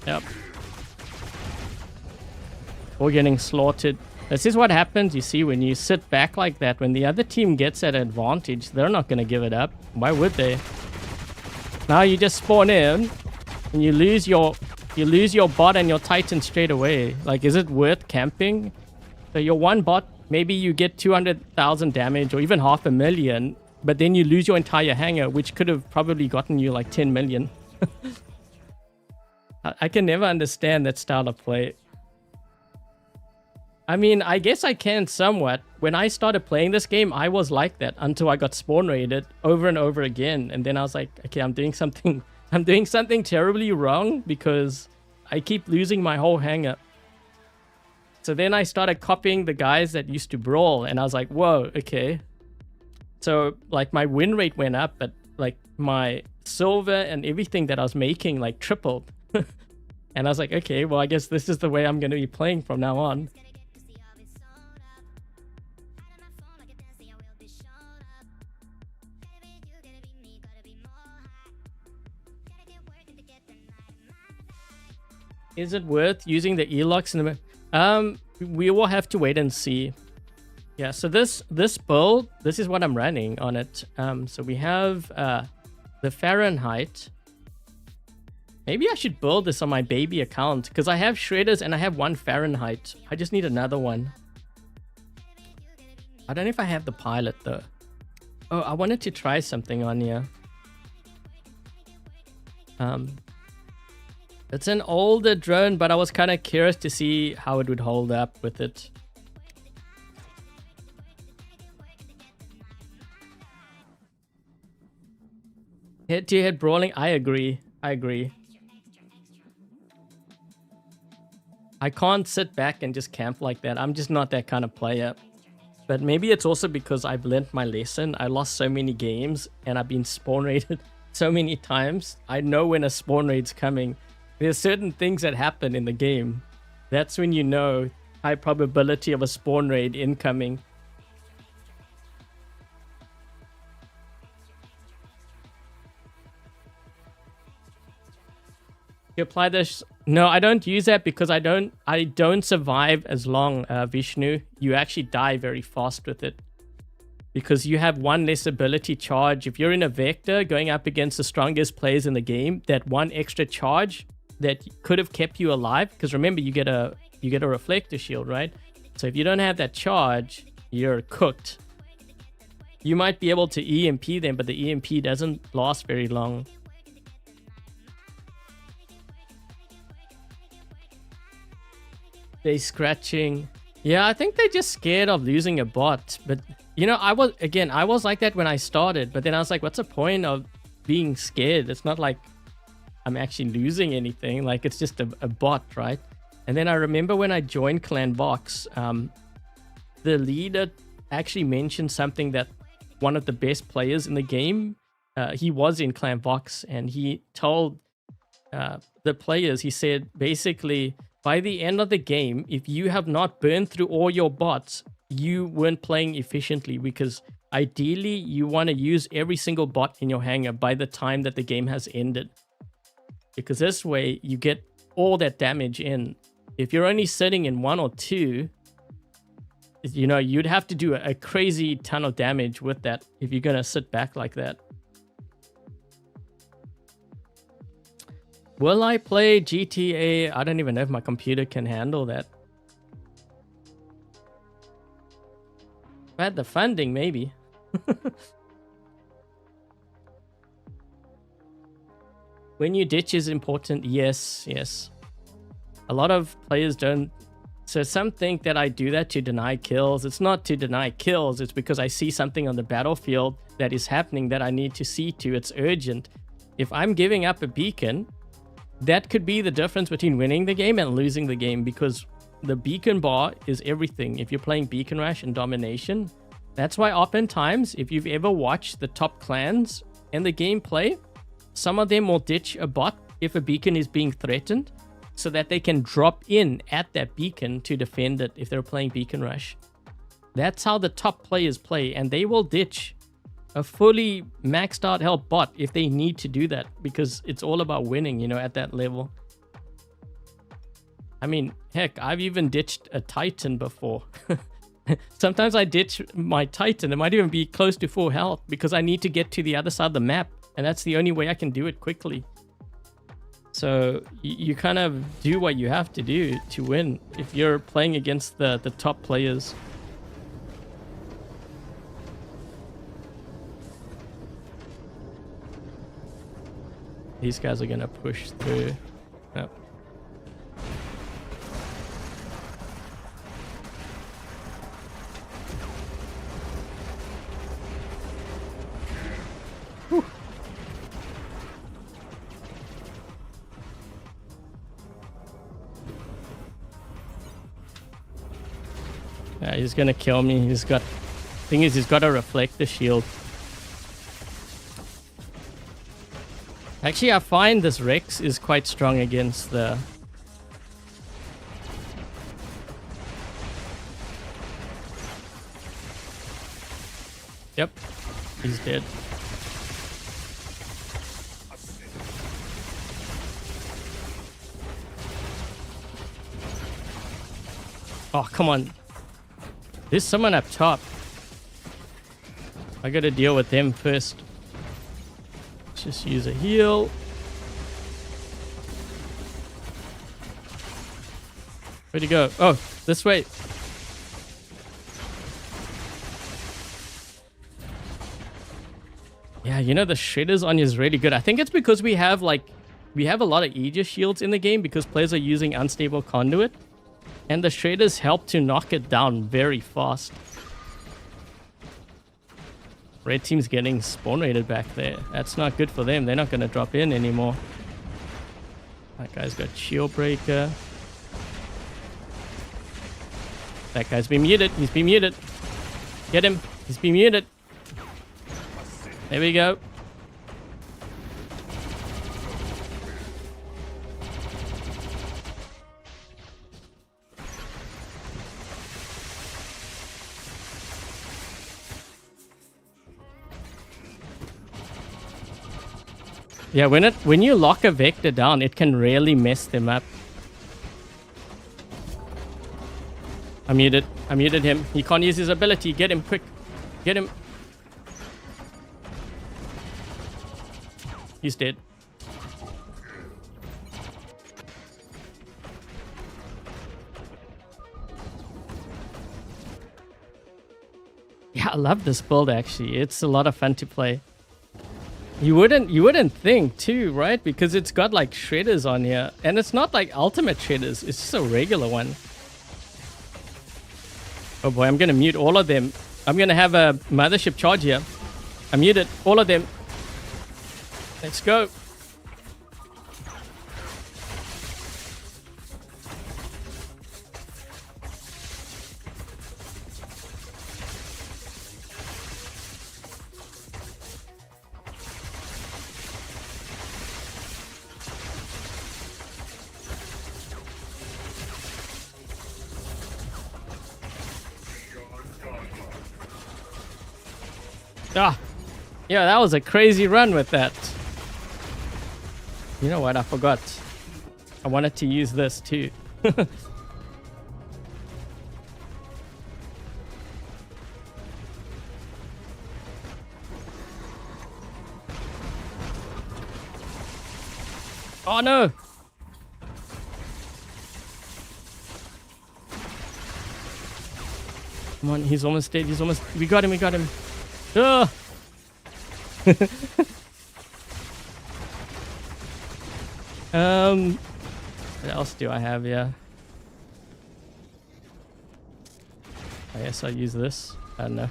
Yep. All getting slaughtered. This is what happens, you see, when you sit back like that. When the other team gets that advantage, they're not going to give it up. Why would they? Now you just spawn in and you lose your bot and your Titan straight away. Like, is it worth camping? So your one bot, maybe you get 200,000 damage or even 500,000, but then you lose your entire hangar, which could have probably gotten you like 10 million. I can never understand that style of play. I mean, I guess I can somewhat. When I started playing this game, I was like that until I got spawn raided over and over again. And then I was like, okay, I'm doing something terribly wrong because I keep losing my whole hangar. So then I started copying the guys that used to brawl, and I was like, whoa, okay. So like my win rate went up, but like my silver and everything that I was making like tripled. And I was like, okay, well, I guess this is the way I'm going to be playing from now on. Is it worth using the E-locks in the... we will have to wait and see. Yeah, so this build, this is what I'm running on it. So we have the Fahrenheit. Maybe I should build this on my baby account because I have shredders and I have one Fahrenheit. I just need another one. I don't know if I have the pilot though. Oh, I wanted to try something on here. It's an older drone, but I was kind of curious to see how it would hold up with it. Head-to-head brawling, I agree. I can't sit back and just camp like that. I'm just not that kind of player. But maybe it's also because I've learned my lesson. I lost so many games and I've been spawn raided so many times. I know when a spawn raid's coming. There's certain things that happen in the game. That's when you know high probability of a spawn raid incoming. You apply this? No, I don't use that because I don't survive as long, Vishnu. You actually die very fast with it. Because you have one less ability charge. If you're in a vector going up against the strongest players in the game, that one extra charge that could have kept you alive, because remember you get a reflector shield, right? So if you don't have that charge, you're cooked. You might be able to EMP them, but the EMP doesn't last very long. They scratching. Yeah, I think they're just scared of losing a bot. But you know, I was like that when I started, but then I was like, what's the point of being scared? It's not like I'm actually losing anything. Like, it's just a bot, right? And then I remember when I joined Clan Vox, the leader actually mentioned something that one of the best players in the game, he was in Clan Vox, and he told the players, he said, basically, by the end of the game, if you have not burned through all your bots, you weren't playing efficiently, because ideally you want to use every single bot in your hangar by the time that the game has ended. Because this way you get all that damage in. If you're only sitting in one or two, you know, you'd have to do a crazy ton of damage with that if you're going to sit back like that. Will I play GTA? I don't even know if my computer can handle that. If I had the funding, maybe. When you ditch is important. Yes. A lot of players don't. So some think that I do that to deny kills. It's not to deny kills. It's because I see something on the battlefield that is happening that I need to see to. It's urgent. If I'm giving up a beacon, that could be the difference between winning the game and losing the game, because the beacon bar is everything. If you're playing Beacon Rush and Domination, that's why oftentimes, if you've ever watched the top clans and the gameplay, some of them will ditch a bot if a beacon is being threatened. so that they can drop in at that beacon to defend it if they're playing beacon rush. That's how the top players play, and they will ditch a fully maxed out health bot if they need to do that, because it's all about winning, you know, at that level. I mean, heck, I've even ditched a Titan before. Sometimes I ditch my Titan. It might even be close to full health because I need to get to the other side of the map, and that's the only way I can do it quickly. So you kind of do what you have to do to win if you're playing against the top players. These guys are going to push through. Yep. Whew. Yeah, he's going to kill me. He's got... Thing is, he's got a reflector shield. Actually, I find this Rex is quite strong against the... Yep, he's dead. Oh, come on. There's someone up top. I gotta deal with them first. Just use a heal. Where'd he go? Oh, this way. Yeah, you know, the Shredders on is really good. I think it's because we have a lot of Aegis shields in the game because players are using unstable conduit. And the Shredders help to knock it down very fast. Red team's getting spawn raided back there. That's not good for them. They're not going to drop in anymore. That guy's got shield breaker. That guy's been muted. He's been muted. Get him. He's been muted. There we go. Yeah, when you lock a Vector down, it can really mess them up. I muted him. He can't use his ability. Get him quick. Get him. He's dead. Yeah, I love this build actually. It's a lot of fun to play. You wouldn't think too, right? Because it's got like shredders on here. And it's not like ultimate shredders. It's just a regular one. Oh boy, I'm going to mute all of them. I'm going to have a mothership charge here. I muted all of them. Let's go. Ah, yeah, that was a crazy run with that. You know what? I forgot. I wanted to use this too. Oh no! Come on, he's almost dead. He's almost... We got him, we got him. Oh. What else do I have here? I guess I'll use this. I don't know.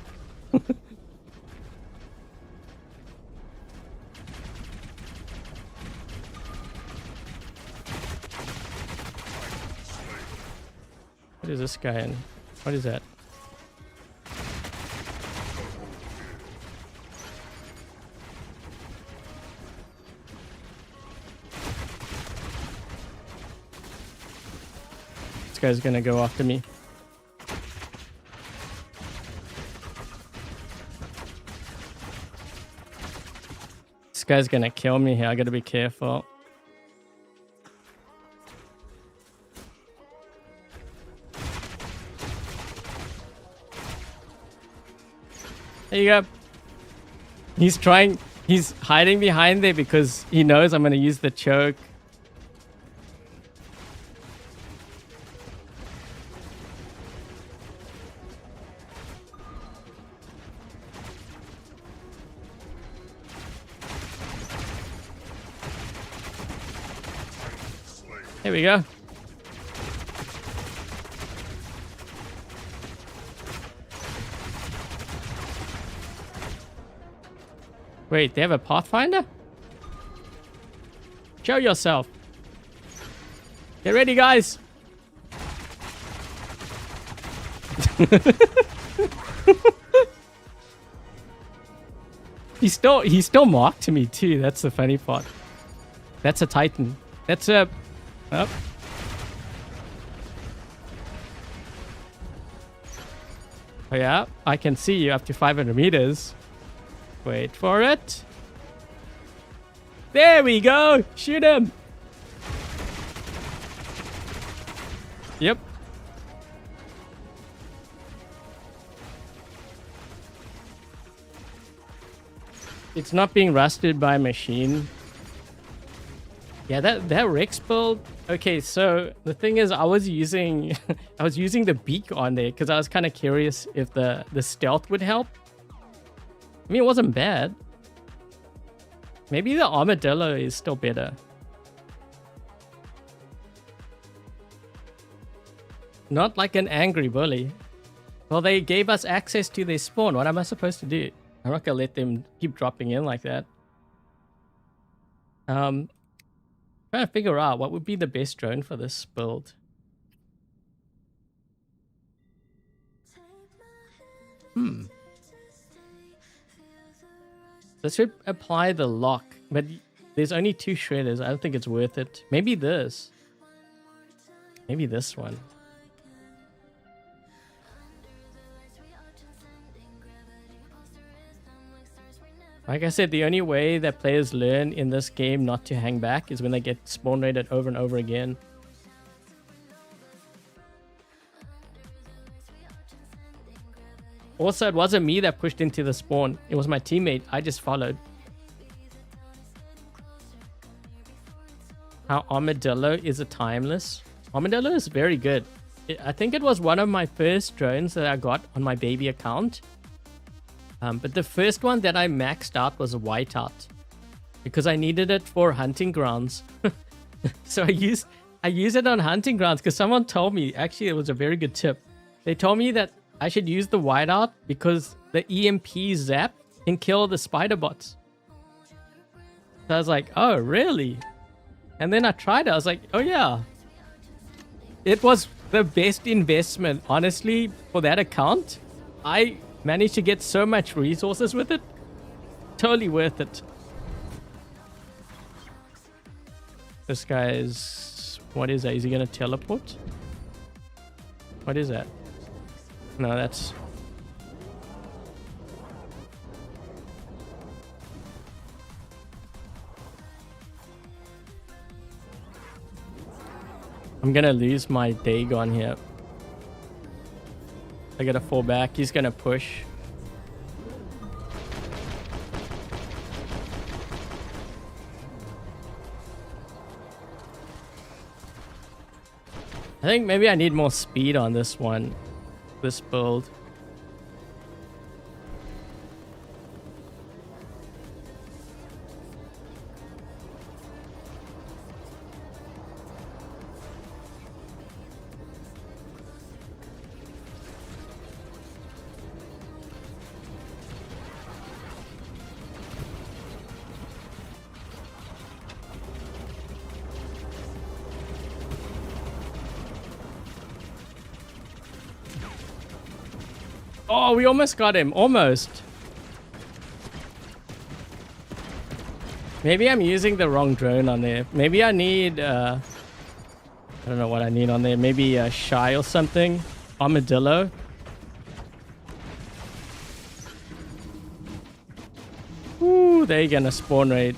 What is this guy in? What is that? This guy's gonna go after me. This guy's gonna kill me here. I gotta be careful. There you go. He's hiding behind there because he knows I'm gonna use the choke. Here we go. Wait, they have a Pathfinder? Show yourself. Get ready, guys. He still mocked me too. That's the funny part. That's a Titan. That's a... Oh. Oh yeah, I can see you up to 500 meters. Wait for it. There we go. Shoot him. Yep. It's not being rusted by a machine. Yeah, that Rex build. Okay, so the thing is, I was using the beak on there because I was kind of curious if the stealth would help. I mean, it wasn't bad. Maybe the armadillo is still better. Not like an angry bully. Well, they gave us access to their spawn. What am I supposed to do? I'm not gonna let them keep dropping in like that. Trying to figure out what would be the best drone for this build. This should apply the lock, but there's only 2 shredders. I don't think it's worth it. Maybe this. Maybe this one. Like I said, the only way that players learn in this game not to hang back is when they get spawn raided over and over again. Also, it wasn't me that pushed into the spawn. It was my teammate. I just followed. How Armadillo is a timeless. Armadillo is very good. I think it was one of my first drones that I got on my baby account. But the first one that I maxed out was a whiteout because I needed it for hunting grounds. So I use it on hunting grounds because someone told me, actually it was a very good tip. They told me that I should use the whiteout because the EMP zap can kill the spider bots. So I was like, oh really? And then I tried it. I was like, oh yeah. It was the best investment, honestly, for that account. I managed to get so much resources with it. Totally worth it. This guy is... What is that? Is he going to teleport? What is that? No, that's... I'm going to lose my Dagon here. I gotta fall back. He's gonna push. I think maybe I need more speed on this one. This build. Oh, we almost got him. Almost. Maybe I'm using the wrong drone on there. Maybe I need... I don't know what I need on there. Maybe a shy or something. Armadillo. Ooh, they're gonna spawn raid.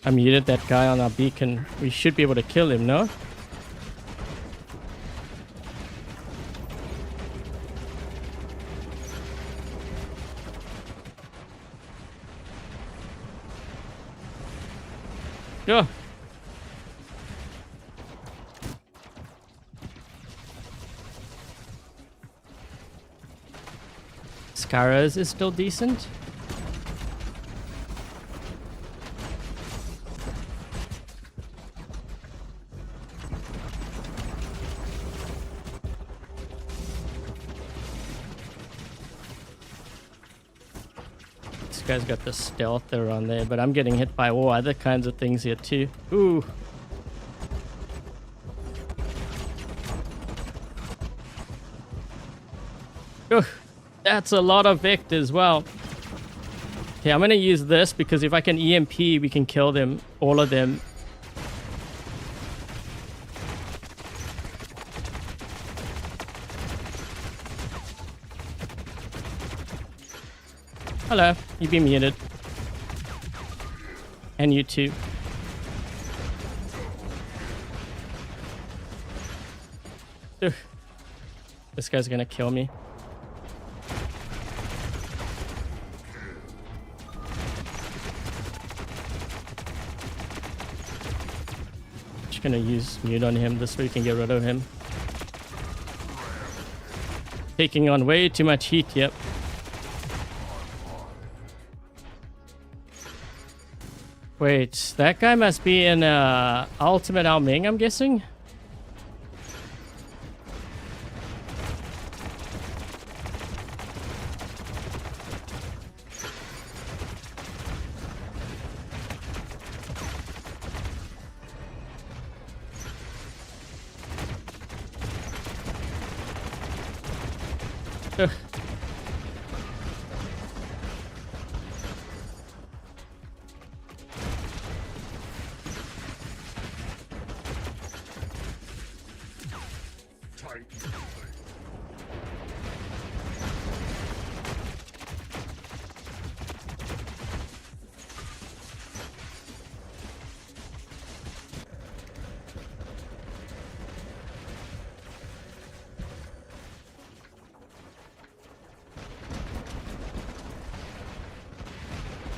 I muted that guy on our beacon. We should be able to kill him, no? Go. Scaros is still decent. This guy's got the stealther on there, but I'm getting hit by all other kinds of things here too. Ooh. Ugh, that's a lot of Vect as well. Okay, I'm gonna use this because if I can EMP, we can kill them, all of them. Hello, you've been muted. And you too. Ugh. This guy's gonna kill me. Just gonna use mute on him this way we can get rid of him. Taking on way too much heat, yep. Wait, that guy must be in Ultimate Ao Ming, I'm guessing? Ugh.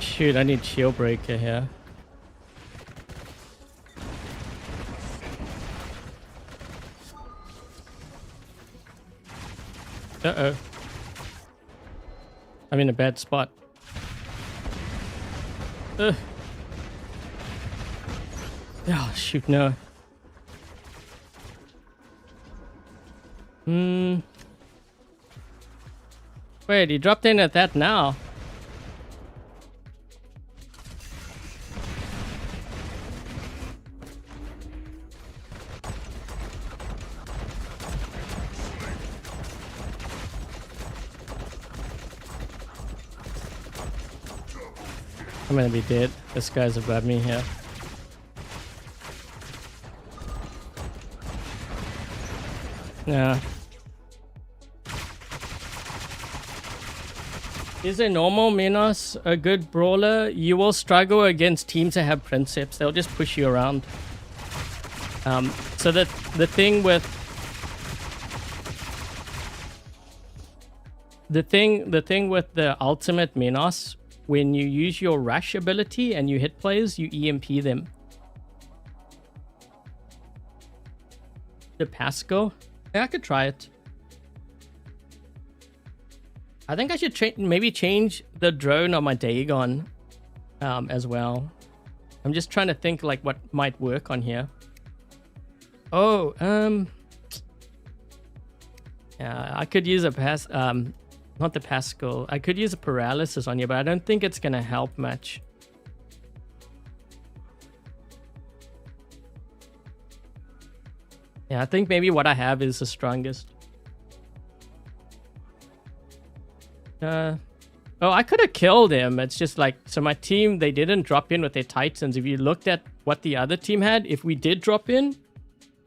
Shoot, I need shield breaker here. Uh-oh. I'm in a bad spot. Ugh. Oh, shoot, no. Wait, he dropped in at that now. I'm gonna be dead. This guy's above me here. Yeah. Is a normal Minos a good brawler? You will struggle against teams that have Princeps. They'll just push you around. So that the thing with the ultimate Minos, when you use your rush ability and you hit players, you EMP them. The Pascal? Yeah, I could try it. I think I should maybe change the drone on my Dagon as well. I'm just trying to think like what might work on here. Oh, yeah, I could use a not the Pascal. I could use a paralysis on you, but I don't think it's gonna help much. Yeah, I think maybe what I have is the strongest. Oh, I could have killed him. It's just like, so my team, they didn't drop in with their Titans. If you looked at what the other team had, if we did drop in,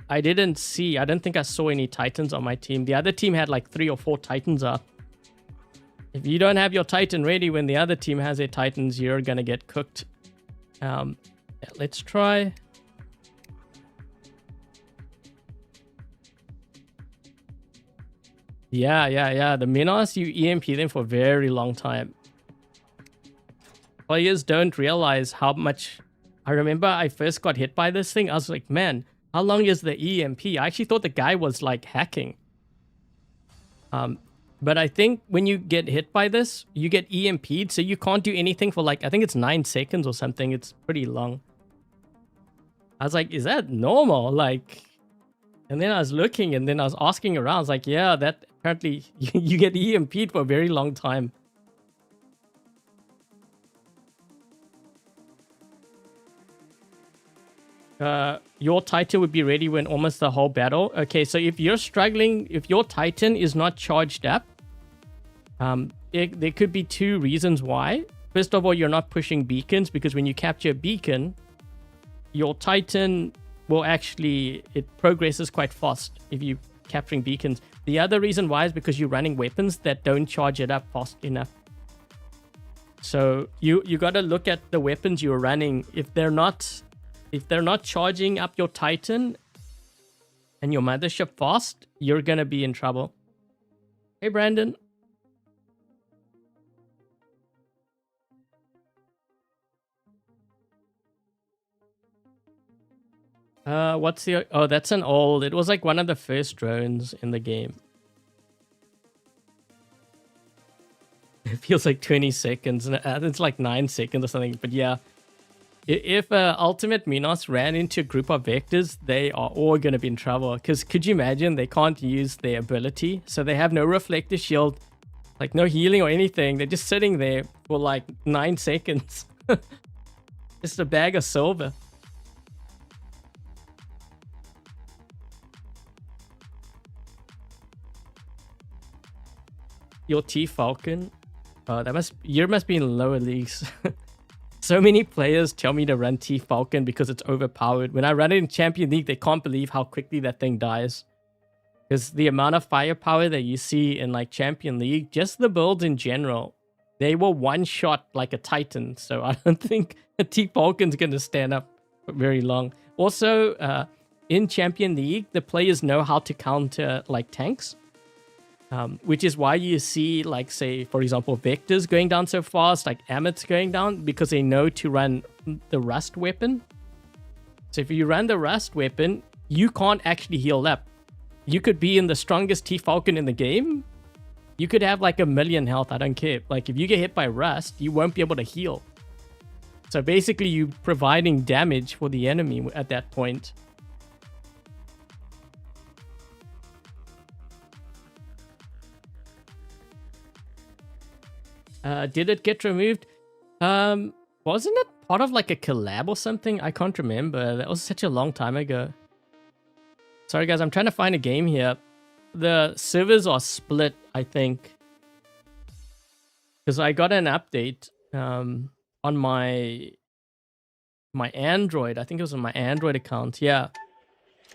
I don't think I saw any Titans on my team. The other team had like 3 or 4 Titans up. If you don't have your Titan ready when the other team has their Titans, you're gonna get cooked. Yeah, let's try. Yeah. The Minos, you EMP them for a very long time. Players don't realize how much... I remember I first got hit by this thing. I was like, man, how long is the EMP? I actually thought the guy was like hacking. But I think when you get hit by this, you get EMP'd, so you can't do anything for like, I think it's 9 seconds or something. It's pretty long. I was like, is that normal? Like, and then I was looking and then I was asking around. I was like, yeah, that apparently you get EMP'd for a very long time. Your Titan would be ready when almost the whole battle. Okay, so if you're struggling, if your Titan is not charged up, there could be 2 reasons why. First of all, you're not pushing beacons, because when you capture a beacon, your Titan will actually, it progresses quite fast if you're capturing beacons. The other reason why is because you're running weapons that don't charge it up fast enough. So you got to look at the weapons you're running. If they're not charging up your Titan and your mothership fast, you're gonna be in trouble. Hey, Brandon. What's the... Oh, that's an old... It was like one of the first drones in the game. It feels like 20 seconds. It's like 9 seconds or something. But yeah. If Ultimate Minos ran into a group of Vectors, they are all going to be in trouble. Because could you imagine, they can't use their ability. So they have no reflector shield, like no healing or anything. They're just sitting there for like 9 seconds. Just a bag of silver. Your T-Falcon? You must be in lower leagues. So many players tell me to run T-Falcon because it's overpowered. When I run it in Champion League, they can't believe how quickly that thing dies. Because the amount of firepower that you see in like Champion League, just the builds in general, they were one shot like a Titan. So I don't think a T-Falcon's going to stand up for very long. Also, in Champion League, the players know how to counter like tanks. Which is why you see, like, say, for example, Vectors going down so fast, like Amit's going down, because they know to run the Rust weapon. So if you run the Rust weapon, you can't actually heal up. You could be in the strongest T-Falcon in the game. You could have like 1,000,000 health, I don't care. Like, if you get hit by Rust, you won't be able to heal. So basically, you're providing damage for the enemy at that point. Did it get removed? Wasn't it part of like a collab or something? I can't remember. That was such a long time ago. Sorry guys, I'm trying to find a game here. The servers are split, I think. Because I got an update on my Android. I think it was on my Android account. Yeah.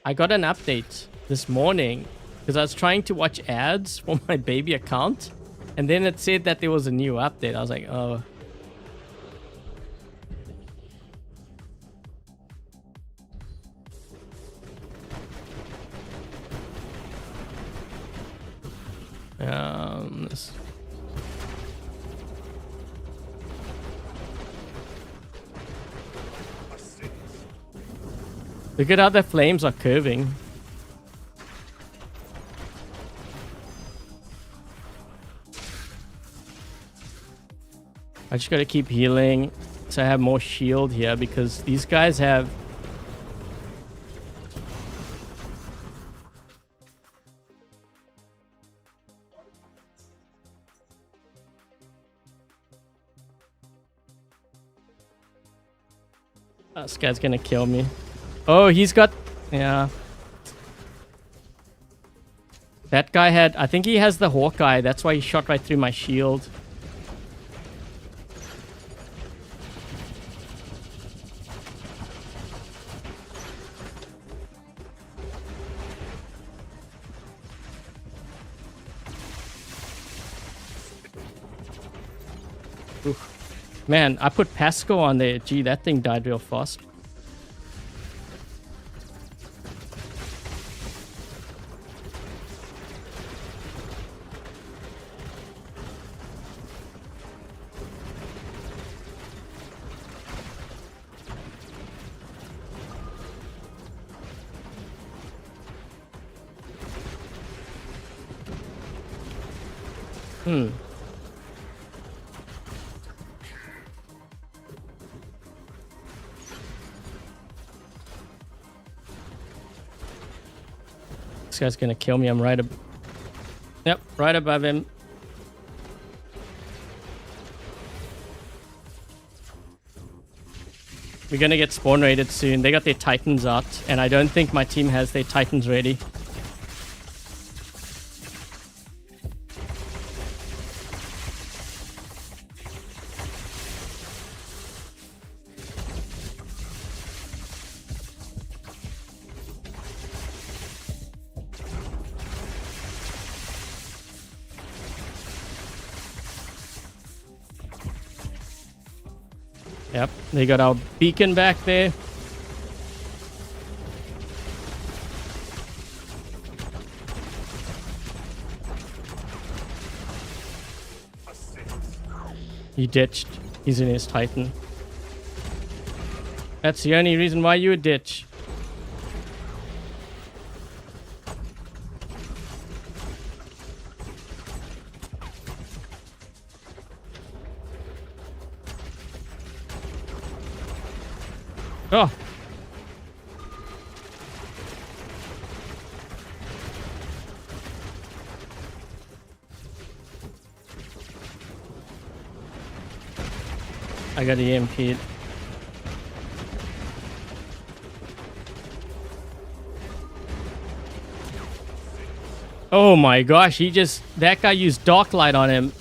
I got an update this morning because I was trying to watch ads for my baby account. And then it said that there was a new update. I was like, oh. Look at how the flames are curving. I just gotta keep healing so I have more shield here because these guys have... This guy's gonna kill me. Oh, he's got... Yeah. That guy had... I think he has the Hawkeye. That's why he shot right through my shield. Oof. Man, I put Pasco on there. Gee, that thing died real fast. This guy's gonna kill me. I'm right Yep, right above him. We're gonna get spawn raided soon. They got their Titans out, and I don't think my team has their Titans ready. Yep, they got our beacon back there. He ditched. He's in his Titan. That's the only reason why you would ditch. Oh. I got EMP'd. Oh my gosh, that guy used Dark Light on him.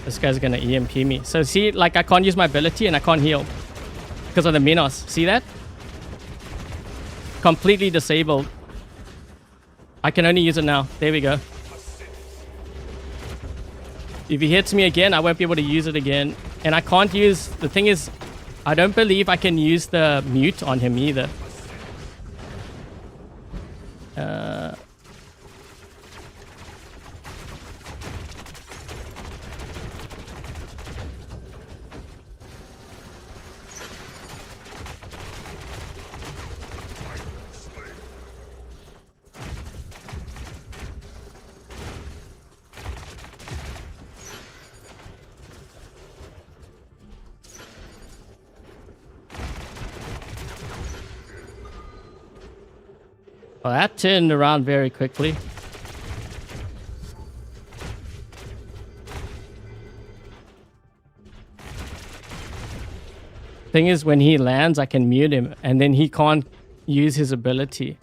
This guy's gonna EMP me. So see, like I can't use my ability and I can't heal because of the Minos. See that? Completely disabled. I can only use it now. There we go. If he hits me again, I won't be able to use it again. And I can't use... The thing is, I don't believe I can use the mute on him either. Well, that turned around very quickly. Thing is, when he lands, I can mute him, and then he can't use his ability.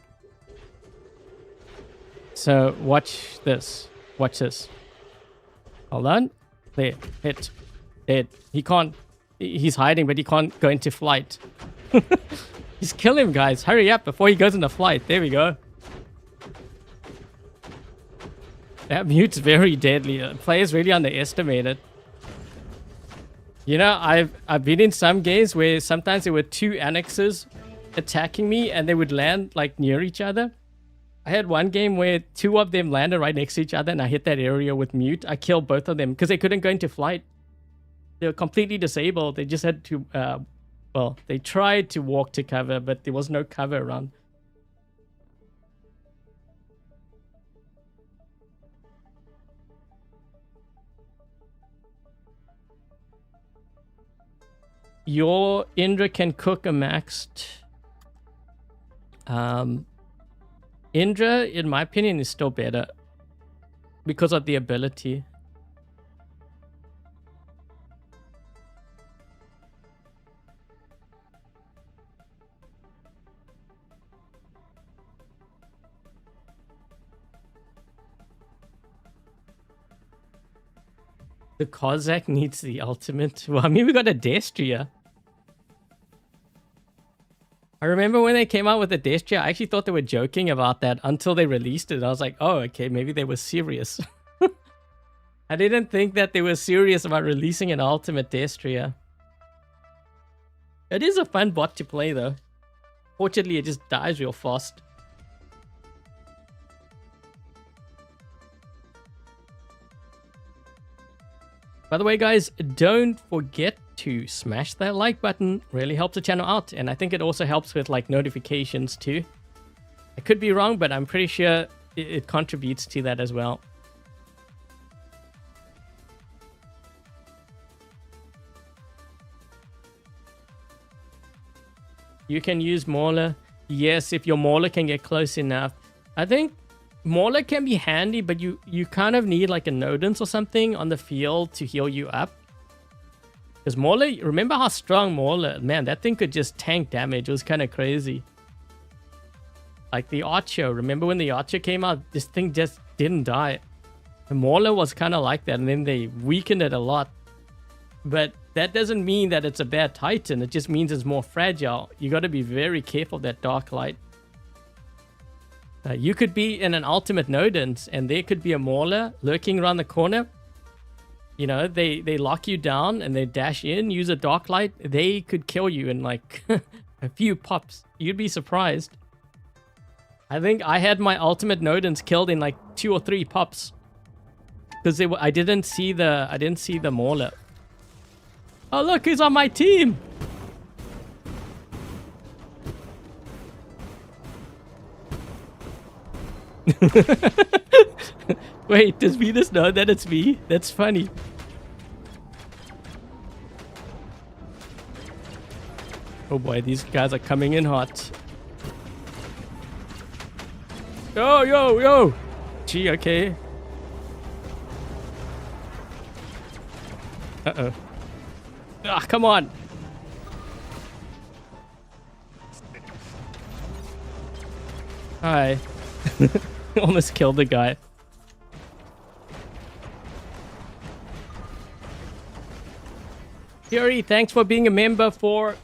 So, watch this. Watch this. Hold on. There. Hit. Dead. He can't... He's hiding, but he can't go into flight. Just kill him, guys. Hurry up before he goes into flight. There we go. That mute's very deadly. Players really underestimate it. You know, I've been in some games where sometimes there were two annexes attacking me and they would land like near each other. I had one game where two of them landed right next to each other and I hit that area with mute. I killed both of them because they couldn't go into flight. They were completely disabled. They just had to... well, they tried to walk to cover, but there was no cover around. Your Indra can cook a maxed. Indra, in my opinion, is still better because of the ability. The Cossack needs the ultimate. Well, I mean, we got a Destria. I remember when they came out with the Destria, I actually thought they were joking about that until they released it. I was like, oh, okay, maybe they were serious. I didn't think that they were serious about releasing an ultimate Destria. It is a fun bot to play, though. Fortunately, it just dies real fast. By the way, guys, don't forget to smash that like button. Really helps the channel out. And I think it also helps with like notifications too. I could be wrong, but I'm pretty sure it contributes to that as well. You can use Mauler. Yes, if your Mauler can get close enough. I think Mauler can be handy, but you kind of need like a Nodens or something on the field to heal you up. Because Mauler, remember how strong Mauler, man, that thing could just tank damage. It was kind of crazy. Like the Archer, remember when the Archer came out? This thing just didn't die. The Mauler was kind of like that, and then they weakened it a lot. But that doesn't mean that it's a bad Titan. It just means it's more fragile. You got to be very careful of that Dark Light. You could be in an ultimate Nodens, and there could be a Mauler lurking around the corner. You know, they lock you down and they dash in, use a Dark Light. They could kill you in like a few pops. You'd be surprised. I think I had my ultimate Nodens killed in like 2 or 3 pops because I didn't see the Mauler. Oh look, he's on my team. Wait, does Venus know that it's me? That's funny. Oh boy, these guys are coming in hot. Yo, yo, yo! Gee, okay. Uh-oh. Ah, come on! Hi. Almost killed the guy. Fury, thanks for being a member for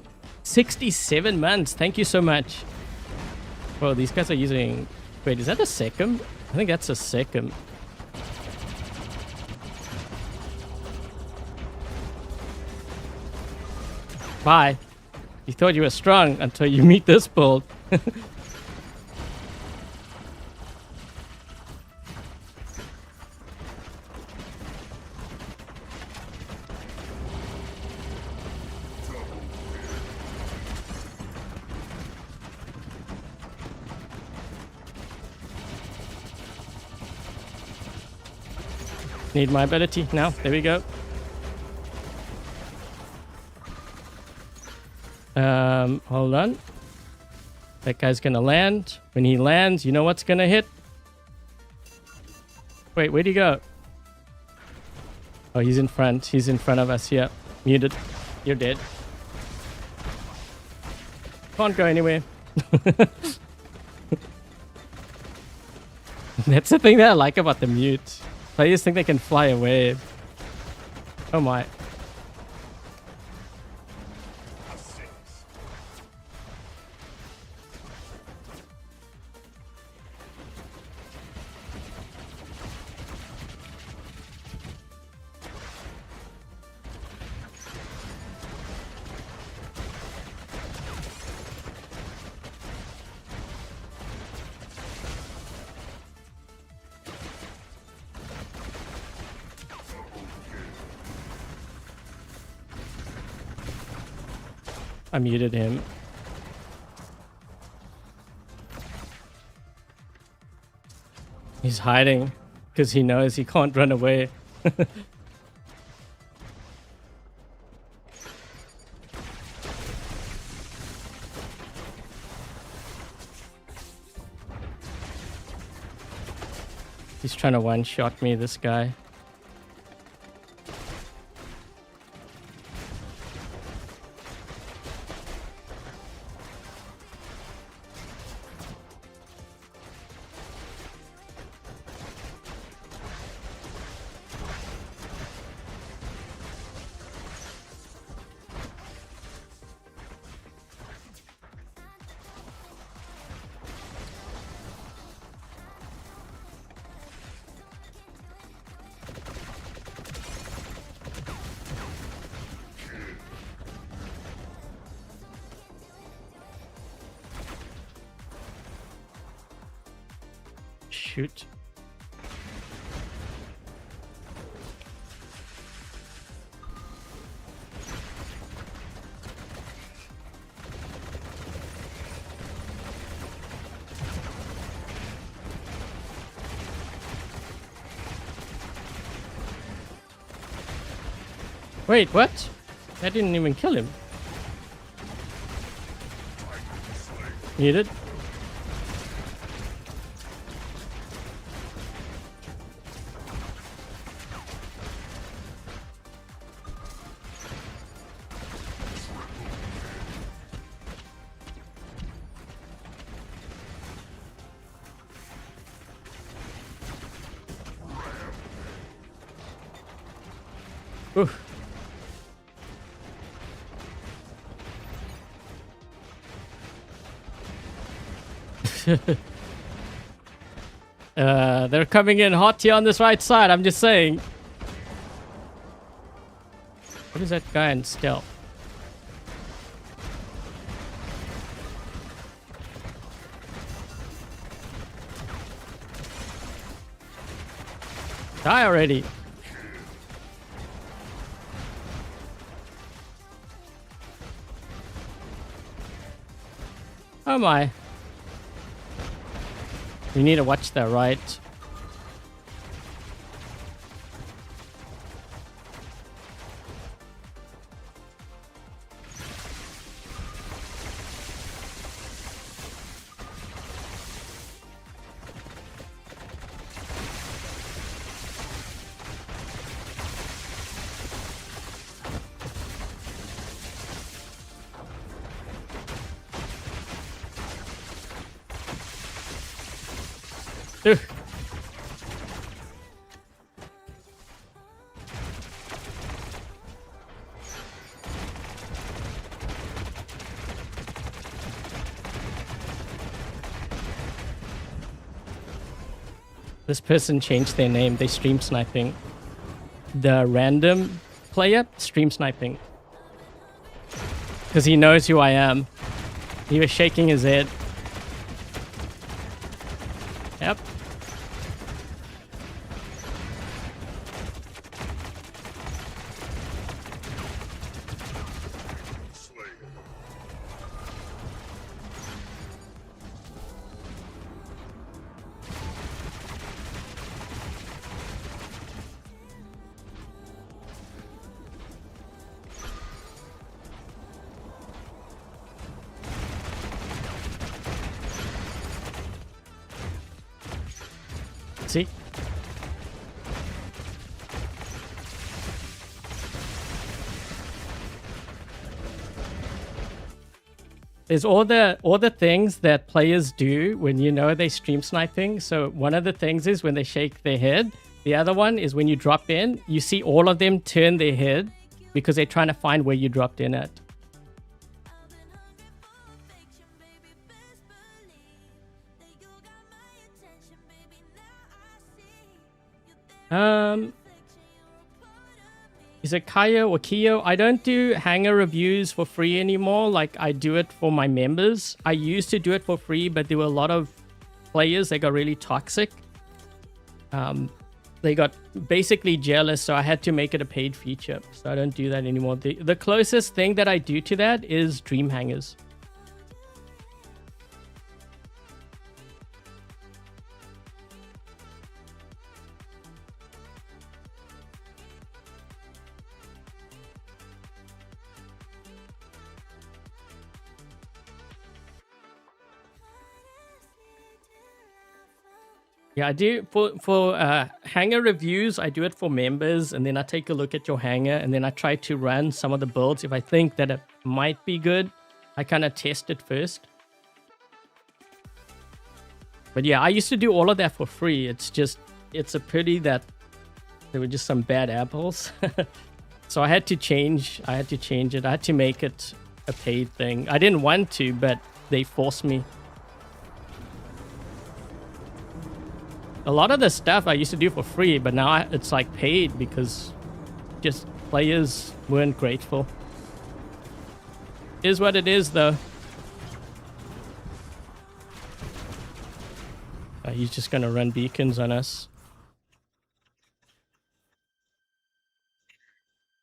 67 months. Thank you so much. Bro, these guys are using... Wait, is that a Secum? I think that's a Secum. Bye. You thought you were strong until you meet this build. Need my ability now. There we go. Hold on. That guy's gonna land. When he lands, you know what's gonna hit? Wait, where'd he go? Oh, he's in front. He's in front of us. Yeah. Muted. You're dead. Can't go anywhere. That's the thing that I like about the mute. Players think they can fly away. Oh my. I muted him. He's hiding because he knows he can't run away. He's trying to one-shot me, this guy. shoot. Wait, what? That didn't even kill him. You did? Oof. They're coming in hot here on this right side, I'm just saying. What is that guy in stealth? Die already. Oh my. You need to watch that, right? Ugh. This person changed their name. They stream sniping. The random player stream sniping. Because he knows who I am. He was shaking his head. Yep. See? There's all the things that players do when you know they stream sniping. So one of the things is when they shake their head. The other one is when you drop in, you see all of them turn their head because they're trying to find where you dropped in at. Is it Kayo or Kyo? I don't do hanger reviews for free anymore. Like, I do it for my members. I used to do it for free, but there were a lot of players that got really toxic. They got basically jealous, so I had to make it a paid feature. So I don't do that anymore. The closest thing that I do to that is dream hangers. Yeah, I do for hanger reviews. I do it for members, and then I take a look at your hanger, and then I try to run some of the builds. If I think that it might be good, I kind of test it first. But yeah, I used to do all of that for free. It's a pity that there were just some bad apples. So I had to change it. I had to make it a paid thing. I didn't want to, but they forced me. A lot of the stuff I used to do for free, but now it's like paid because just players weren't grateful. Is what it is, though. he's just gonna run beacons on us.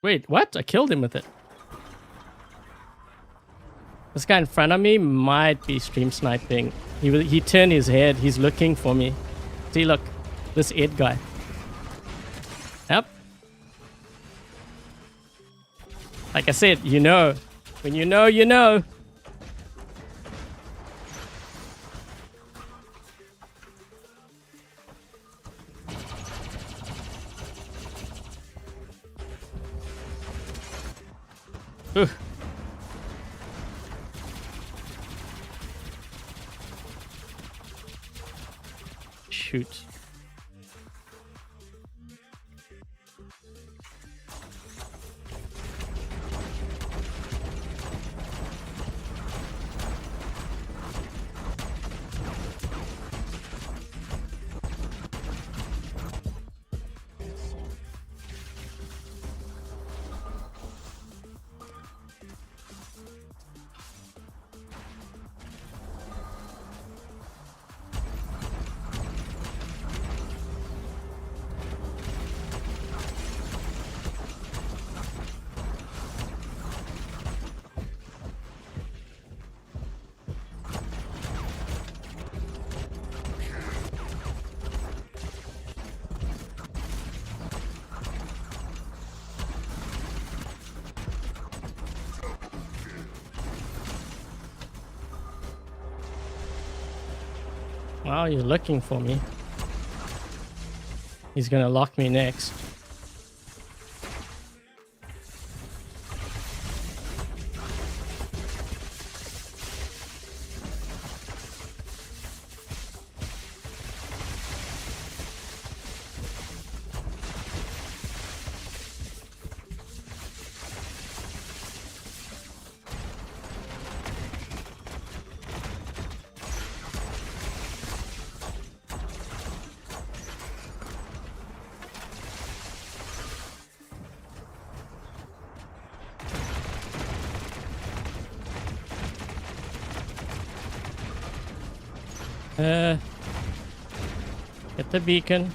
Wait, what? I killed him with it. This guy in front of me might be stream sniping. He turned his head. He's looking for me. See, look. This Ed guy. Yep. Like I said, you know. When you know, you know. Ooh. Shoot. Wow, you're looking for me. He's gonna lock me next. Get the beacon.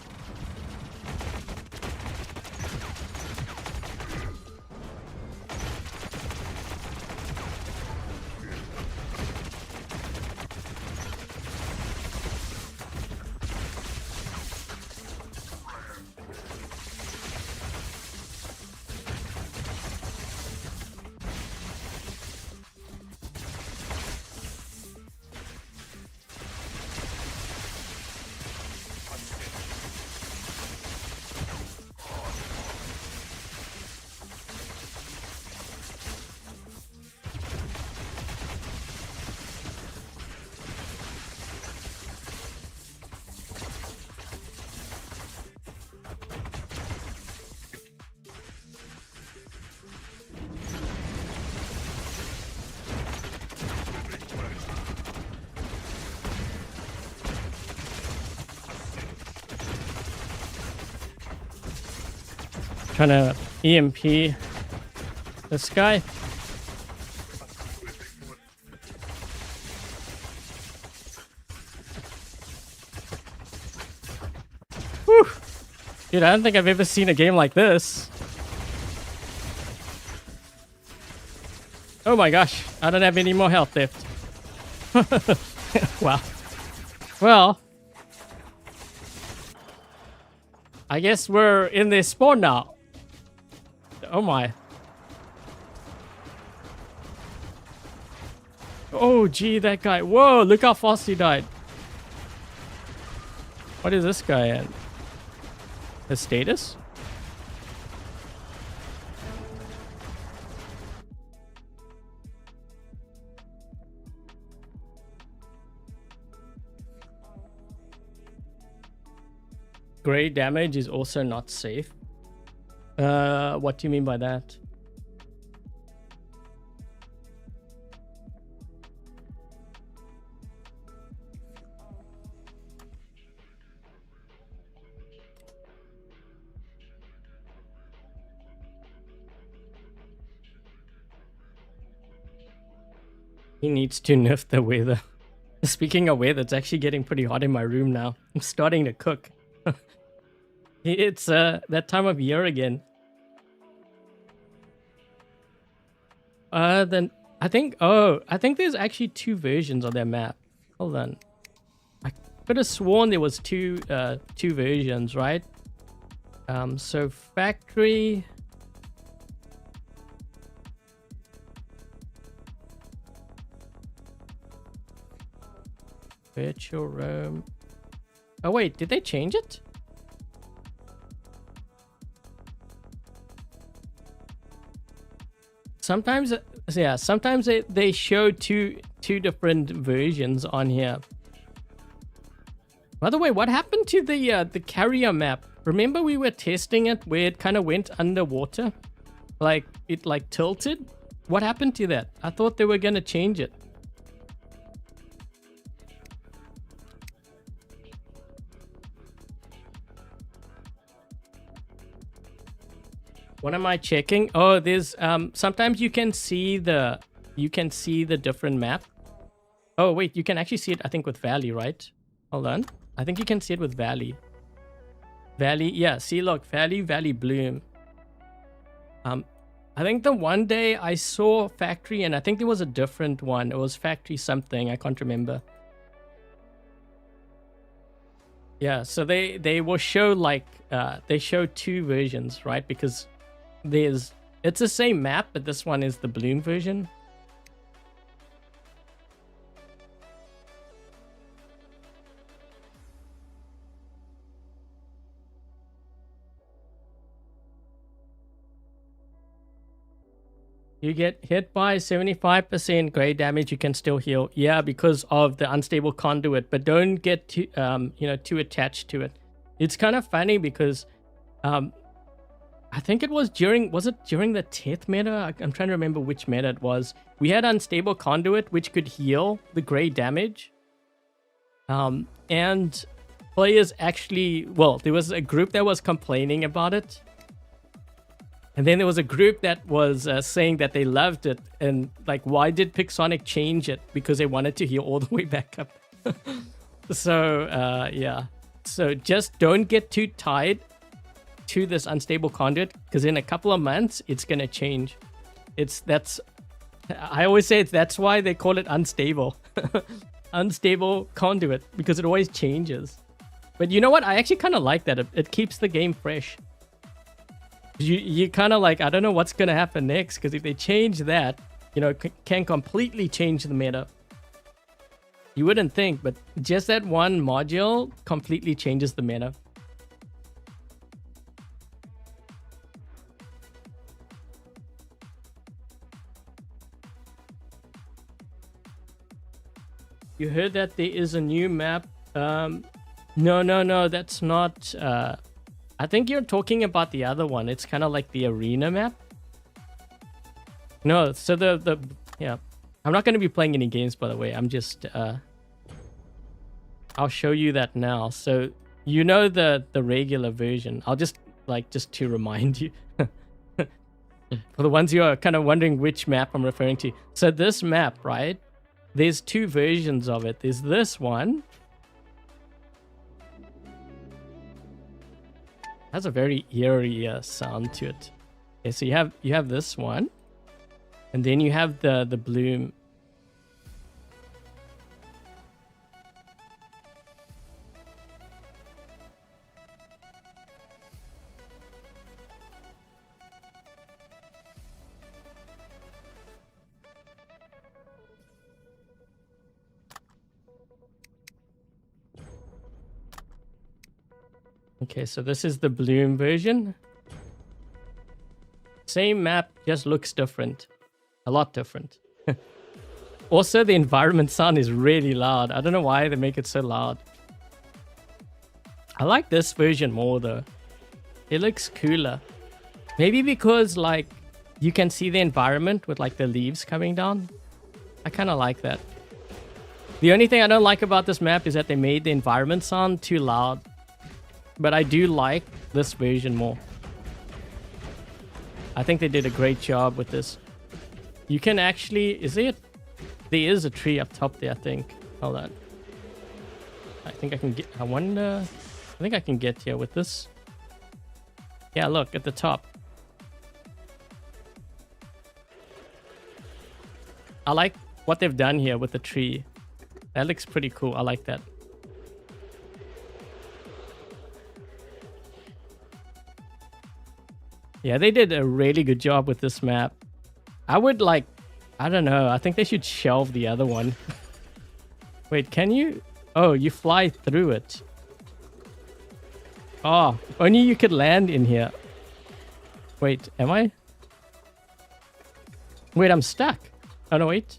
Trying to EMP this guy. Whew. Dude, I don't think I've ever seen a game like this. Oh my gosh, I don't have any more health left. Wow. Well, I guess we're in their spawn now. Oh my. Oh gee, that guy. Whoa, look how fast he died. What is this guy at? His status? Gray damage is also not safe. What do you mean by that? He needs to nerf the weather. Speaking of weather, it's actually getting pretty hot in my room now. I'm starting to cook. It's that time of year again. Then I think there's actually two versions of that map. Hold on. I could have sworn there was two versions, right? So factory. Virtual room. Oh wait, did they change it? Sometimes, yeah, sometimes they show two different versions on here. By the way, what happened to the carrier map? Remember we were testing it where it kind of went underwater? Like, it like tilted? What happened to that? I thought they were going to change it. What am I checking? Oh, there's sometimes you can see the different map. Oh wait, you can actually see it I think with Valley, right? Hold on. I think you can see it with Valley. Valley, yeah, see look, Valley Bloom. I think the one day I saw Factory and I think there was a different one. It was Factory something, I can't remember. Yeah, so they will show like they show two versions, right? Because it's the same map, but this one is the Bloom version. You get hit by 75% grade damage, you can still heal. Yeah, because of the unstable conduit, but don't get too too attached to it. It's kind of funny because I think it was during the 10th meta? I'm trying to remember which meta it was. We had unstable conduit, which could heal the grade damage. And players actually, well, there was a group that was complaining about it. And then there was a group that was saying that they loved it. And like, why did Pixonic change it? Because they wanted to heal all the way back up. So, yeah. So just don't get too tied to this unstable conduit, because in a couple of months it's gonna change. I always say that's why they call it unstable. Unstable conduit, because it always changes. But you know what, I actually kind of like that. It keeps the game fresh. You kind of like, I don't know what's gonna happen next, because if they change that, you know, can completely change the meta. You wouldn't think, but just that one module completely changes the meta. You heard that there is a new map? No, that's not. I think you're talking about the other one. It's kind of like the arena map. No, so yeah. I'm not going to be playing any games, by the way. I'm just, I'll show you that now. So, you know the regular version. I'll just to remind you. For the ones who are kind of wondering which map I'm referring to. So this map, right? There's two versions of it. There's this one. Has a very eerie sound to it. Okay, so you have this one. And then you have the Bloom. Okay, so this is the Bloom version. Same map, just looks different. A lot different. Also, the environment sound is really loud. I don't know why they make it so loud. I like this version more though. It looks cooler. Maybe because like you can see the environment with like the leaves coming down. I kind of like that. The only thing I don't like about this map is that they made the environment sound too loud. But I do like this version more. I think they did a great job with this. You can actually... there is a tree up top there, I think. Hold on. I think I can get... I wonder... I think I can get here with this. Yeah, look, at the top. I like what they've done here with the tree. That looks pretty cool. I like that. Yeah, they did a really good job with this map. I would like... I don't know. I think they should shelve the other one. Wait, can you... Oh, you fly through it. Oh, only you could land in here. Wait, am I? Wait, I'm stuck. Oh, no, wait.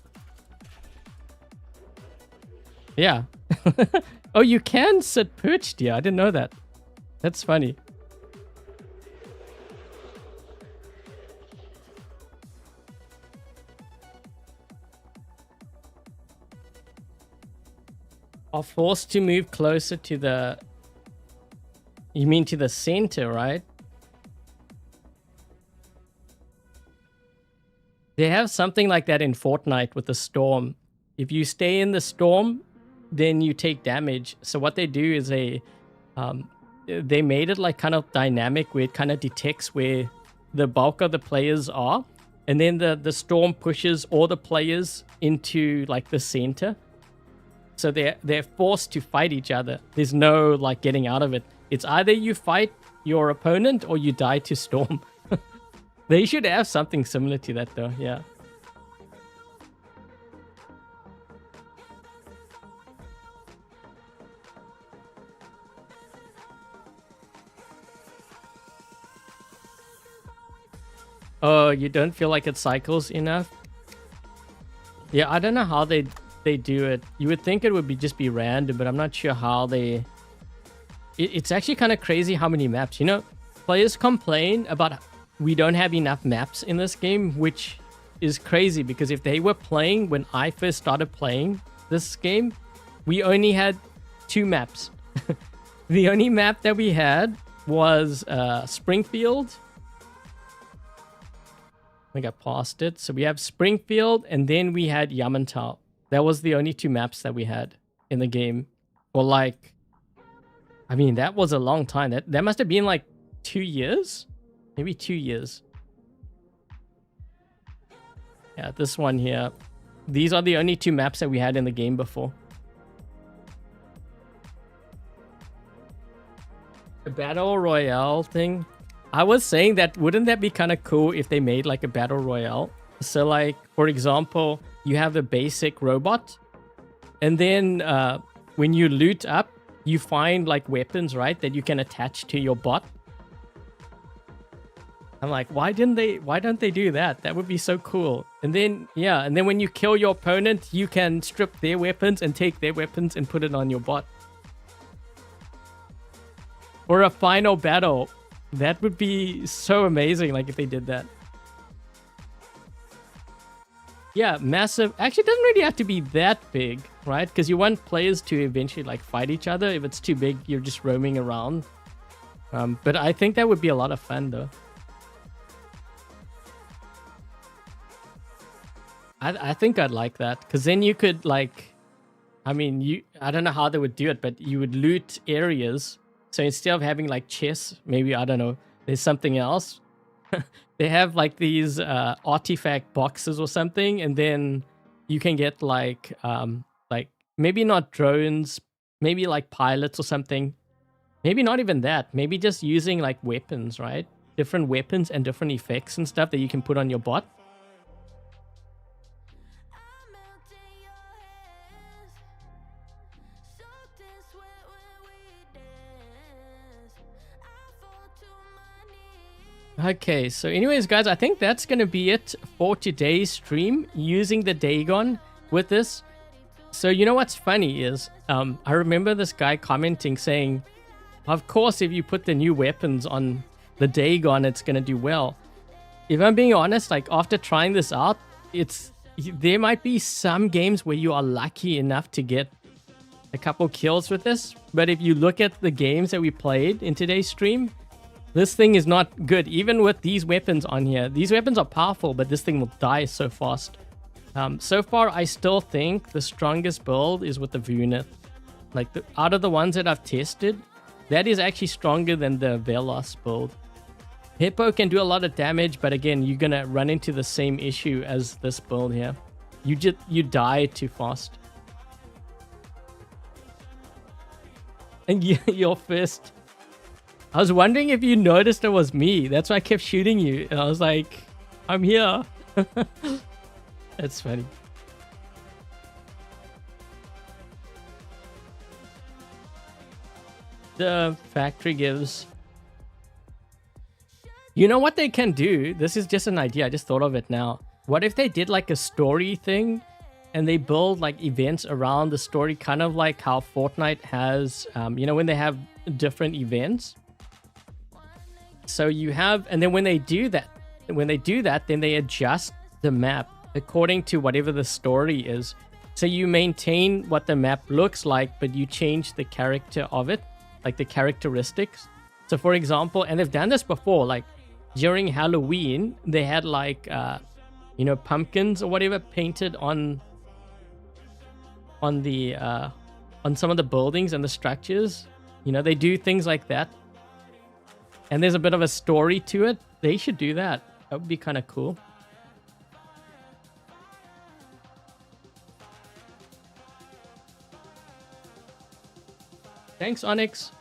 Yeah. Oh, you can sit perched here. I didn't know that. That's funny. Are forced to move closer to the... You mean to the center, right? They have something like that in Fortnite with the storm. If you stay in the storm, then you take damage. So what they do is they made it like kind of dynamic where it kind of detects where the bulk of the players are. And then the storm pushes all the players into like the center. So they're forced to fight each other. There's no like getting out of it. It's either you fight your opponent or you die to storm. They should have something similar to that though, yeah. Oh, you don't feel like it cycles enough? Yeah, I don't know how they do it. You would think it would just be random, but I'm not sure how they... It's actually kind of crazy how many maps. You know, players complain about we don't have enough maps in this game, which is crazy because if they were playing when I first started playing this game, we only had 2 maps. The only map that we had was Springfield. I think I paused it. So we have Springfield and then we had Yamantau. That was the only 2 maps that we had in the game. Or like, I mean, that was a long time. That must have been like 2 years? Maybe 2 years. Yeah, this one here. These are the only 2 maps that we had in the game before. The Battle Royale thing. I was saying that wouldn't that be kind of cool if they made like a Battle Royale? So like, for example, you have a basic robot. And then when you loot up, you find like weapons, right? That you can attach to your bot. I'm like, why don't they do that? That would be so cool. And then, yeah, and then when you kill your opponent, you can strip their weapons and take their weapons and put it on your bot. Or a final battle. That would be so amazing, like if they did that. Yeah, massive. Actually, it doesn't really have to be that big, right? Because you want players to eventually like fight each other. If it's too big, you're just roaming around. But I think that would be a lot of fun though. I think I'd like that because then you could like, I mean, I don't know how they would do it, but you would loot areas. So instead of having like chests, maybe, I don't know, there's something else. They have like these artifact boxes or something, and then you can get like maybe not drones, maybe like pilots or something. Maybe not even that. Maybe just using like weapons, right? Different weapons and different effects and stuff that you can put on your bot. Okay, so anyways, guys, I think that's going to be it for today's stream using the Dagon with this. So you know what's funny is I remember this guy commenting saying, of course, if you put the new weapons on the Dagon, it's going to do well. If I'm being honest, like after trying this out, there might be some games where you are lucky enough to get a couple kills with this. But if you look at the games that we played in today's stream, this thing is not good. Even with these weapons on here, these weapons are powerful, but this thing will die so fast. So far, I still think the strongest build is with the Vunith. Like, out of the ones that I've tested, that is actually stronger than the Velos build. Hippo can do a lot of damage, but again, you're gonna run into the same issue as this build here. You die too fast. And your fist. I was wondering if you noticed it was me. That's why I kept shooting you. And I was like, I'm here. That's funny. The factory gives... You know what they can do? This is just an idea. I just thought of it now. What if they did like a story thing and they build like events around the story, kind of like how Fortnite has, you know, when they have different events. So you have, and then when they do that, then they adjust the map according to whatever the story is. So you maintain what the map looks like, but you change the character of it, like the characteristics. So for example, and they've done this before, like during Halloween, they had like, you know, pumpkins or whatever painted on the, on some of the buildings and the structures. You know, they do things like that. And there's a bit of a story to it. They should do that. That would be kind of cool. Thanks, Onyx.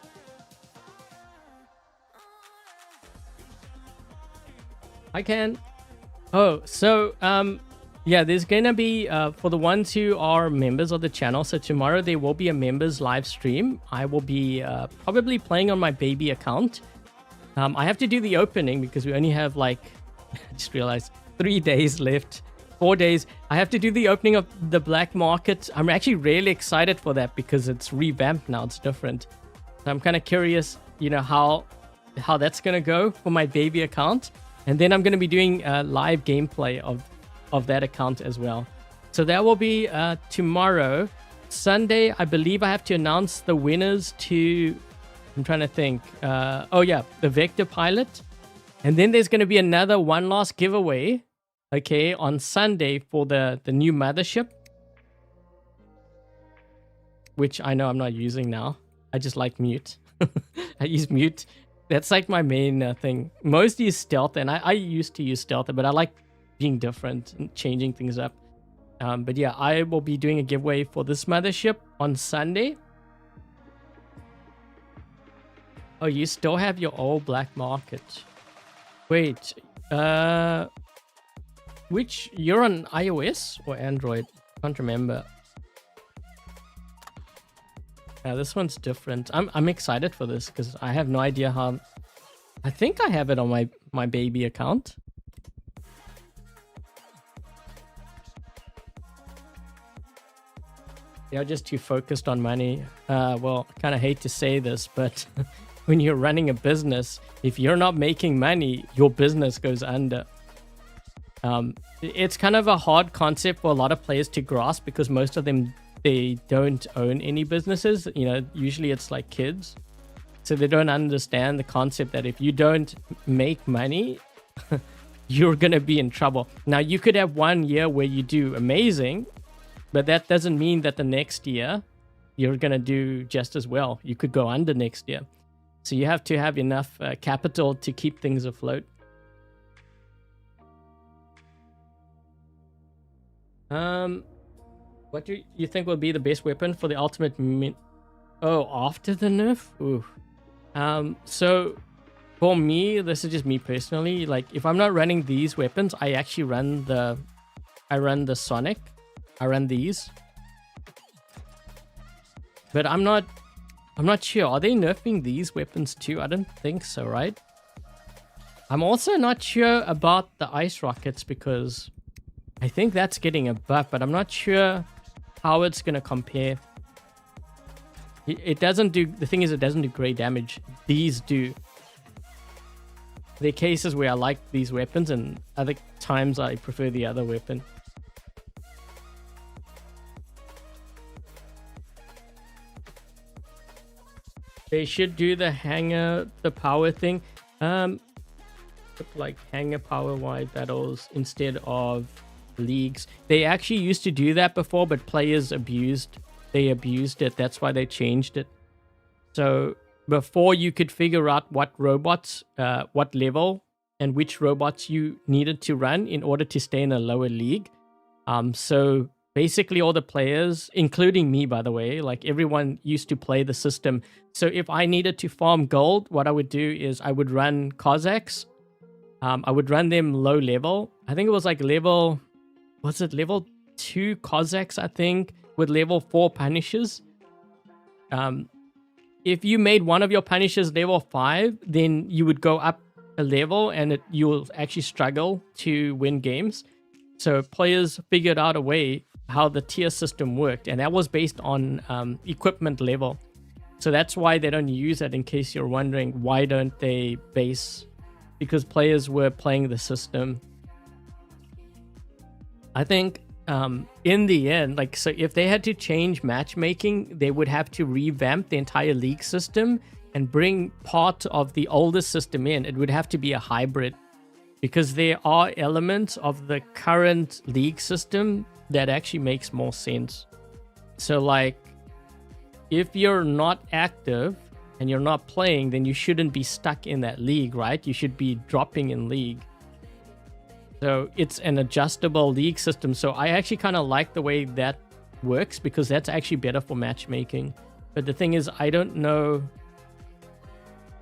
I can. Oh, so, yeah, there's gonna be, for the ones who are members of the channel, so tomorrow there will be a members live stream. I will be probably playing on my baby account. I have to do the opening because we only have like, I just realized 3 days left, 4 days. I have to do the opening of the black market. I'm actually really excited for that because it's revamped now. It's different. So I'm kind of curious, you know, how that's going to go for my baby account. And then I'm going to be doing live gameplay of that account as well. So that will be tomorrow. Sunday, I believe I have to announce the winners to... I'm trying to think. Oh, yeah, the Vector Pilot. And then there's going to be another one last giveaway, okay, on Sunday for the new mothership. Which I know I'm not using now. I just like mute. I use mute. That's like my main thing. Most use stealth, and I used to use stealth, but I like being different and changing things up. But yeah, I will be doing a giveaway for this mothership on Sunday. Oh, you still have your old black market. Wait, which, you're on iOS or Android? Can't remember. Yeah, this one's different. I'm excited for this because I have no idea how. I think I have it on my baby account. They're just too focused on money. Well, I kind of hate to say this, but when you're running a business, if you're not making money, your business goes under. It's kind of a hard concept for a lot of players to grasp because most of them, they don't own any businesses. You know, usually it's like kids. So they don't understand the concept that if you don't make money, you're going to be in trouble. Now, you could have 1 year where you do amazing, but that doesn't mean that the next year you're going to do just as well. You could go under next year. So you have to have enough capital to keep things afloat. What do you think will be the best weapon for the ultimate Oh, after the nerf? Ooh. So for me, this is just me personally. Like, if I'm not running these weapons, I actually run the Sonic. I run these. But I'm not sure. Are they nerfing these weapons too? I don't think so, right? I'm also not sure about the ice rockets because I think that's getting a buff, but I'm not sure how it's going to compare. It doesn't do... The thing is, it doesn't do great damage. These do. There are cases where I like these weapons and other times I prefer the other weapon. They should do the power thing. Like hanger power wide battles instead of leagues. They actually used to do that before, but players abused it. That's why they changed it. So before, you could figure out what robots, what level, and which robots you needed to run in order to stay in a lower league. So basically all the players, including me, by the way, like everyone used to play the system. So if I needed to farm gold, what I would do is I would run Cossacks. I would run them low level. I think it was like level 2 Cossacks, I think, with level 4 Punishers. If you made one of your Punishers level 5, then you would go up a level and you'll actually struggle to win games. So players figured out a way how the tier system worked, and that was based on equipment level. So that's why they don't use it, in case you're wondering why don't they base, because players were playing the system. I think in the end, like, so if they had to change matchmaking, they would have to revamp the entire league system and bring part of the older system in. It would have to be a hybrid, because there are elements of the current league system that actually makes more sense. So like, if you're not active and you're not playing, then you shouldn't be stuck in that league, right? You should be dropping in league. So it's an adjustable league system. So I actually kind of like the way that works, because that's actually better for matchmaking. But the thing is, I don't know.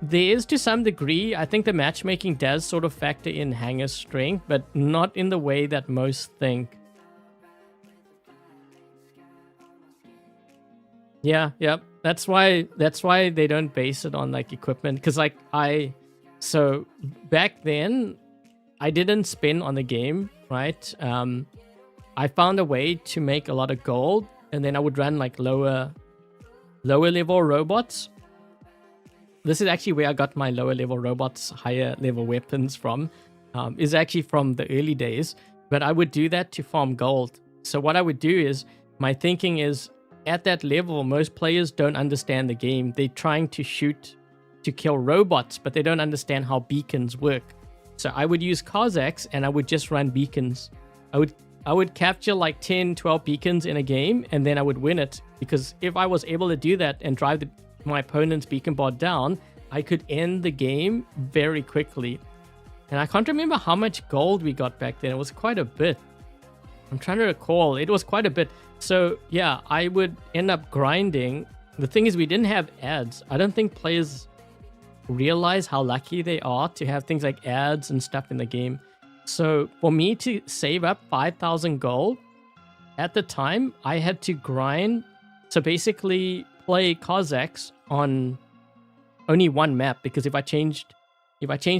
There is, to some degree, I think the matchmaking does sort of factor in hanger strength, but not in the way that most think. Yeah, yep. That's why they don't base it on like equipment. Because like so back then, I didn't spin on the game, right? I found a way to make a lot of gold, and then I would run like lower level robots. This is actually where I got my lower level robots, higher level weapons from. Is actually from the early days, but I would do that to farm gold. So what I would do is, my thinking is, at that level, most players don't understand the game. They're trying to shoot to kill robots, but they don't understand how beacons work. So I would use Cossacks and I would just run beacons. I would capture like 10, 12 beacons in a game, and then I would win it. Because if I was able to do that and drive my opponent's beacon bar down, I could end the game very quickly. And I can't remember how much gold we got back then. It was quite a bit. I'm trying to recall. It was quite a bit. So yeah, I would end up grinding. The thing is, we didn't have ads. I don't think players realize how lucky they are to have things like ads and stuff in the game. So for me to save up 5,000 gold, at the time, I had to grind. So basically play Cossacks on only one map, because if I changed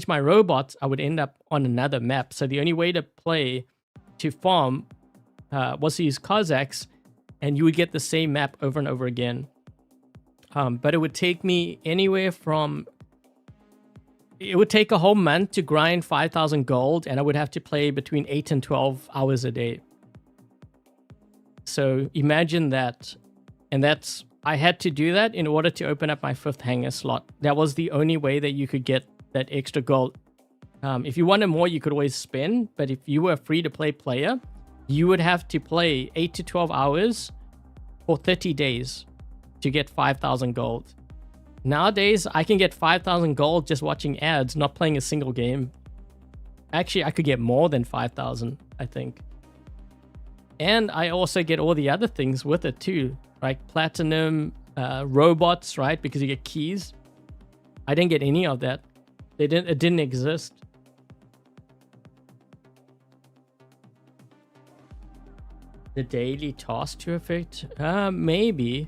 my robots, I would end up on another map. So the only way to farm was to use Cossacks, and you would get the same map over and over again. But it would take me anywhere from... It would take a whole month to grind 5,000 gold, and I would have to play between 8 and 12 hours a day. So imagine that. And I had to do that in order to open up my 5th hanger slot. That was the only way that you could get that extra gold. If you wanted more, you could always spend. But if you were a free-to-play player, you would have to play 8 to 12 hours for 30 days to get 5,000 gold. Nowadays, I can get 5,000 gold just watching ads, not playing a single game. Actually, I could get more than 5,000, I think. And I also get all the other things with it too, like platinum, robots, right? Because you get keys. I didn't get any of that. It didn't exist. The daily task to affect? Maybe,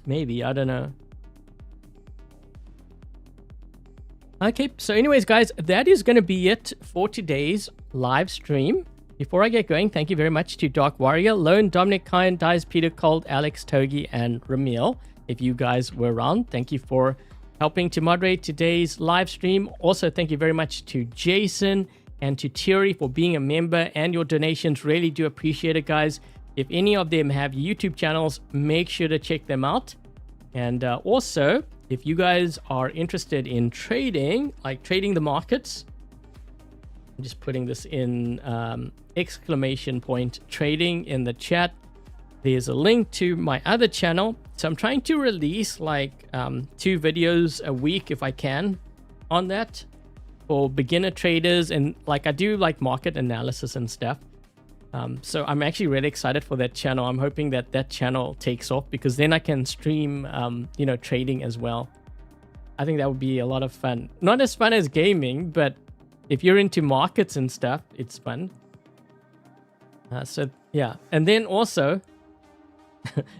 I don't know. Okay, so anyways, guys, that is going to be it for today's live stream. Before I get going, thank you very much to Dark Warrior, Lone, Dominic, Kine, Dice, Peter, Cold, Alex, Togi, and Ramil. If you guys were around, thank you for helping to moderate today's live stream. Also, thank you very much to Jason and to Thierry for being a member, and your donations. Really do appreciate it, guys. If any of them have YouTube channels, make sure to check them out. And also, if you guys are interested in trading, like trading the markets, I'm just putting this in exclamation point trading in the chat. There's a link to my other channel. So I'm trying to release like 2 videos a week if I can on that for beginner traders, and like I do like market analysis and stuff. So I'm actually really excited for that channel. I'm hoping that that channel takes off, because then I can stream, you know, trading as well. I think that would be a lot of fun. Not as fun as gaming, but if you're into markets and stuff, it's fun. So yeah, and then also,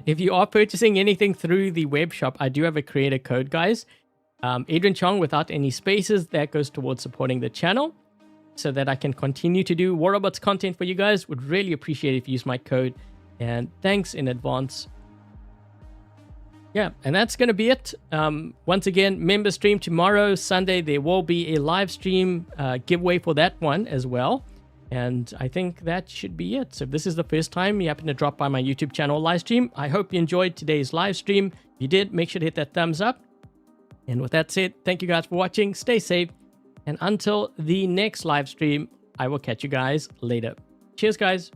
if you are purchasing anything through the web shop, I do have a creator code, guys. Adrian Chong without any spaces. That goes towards supporting the channel, so that I can continue to do War Robots content for you guys. Would really appreciate it if you use my code. And thanks in advance. Yeah, and that's going to be it. Once again, member stream tomorrow, Sunday. There will be a live stream giveaway for that one as well. And I think that should be it. So if this is the first time you happen to drop by my YouTube channel live stream, I hope you enjoyed today's live stream. If you did, make sure to hit that thumbs up. And with that said, thank you guys for watching. Stay safe. And until the next live stream, I will catch you guys later. Cheers, guys.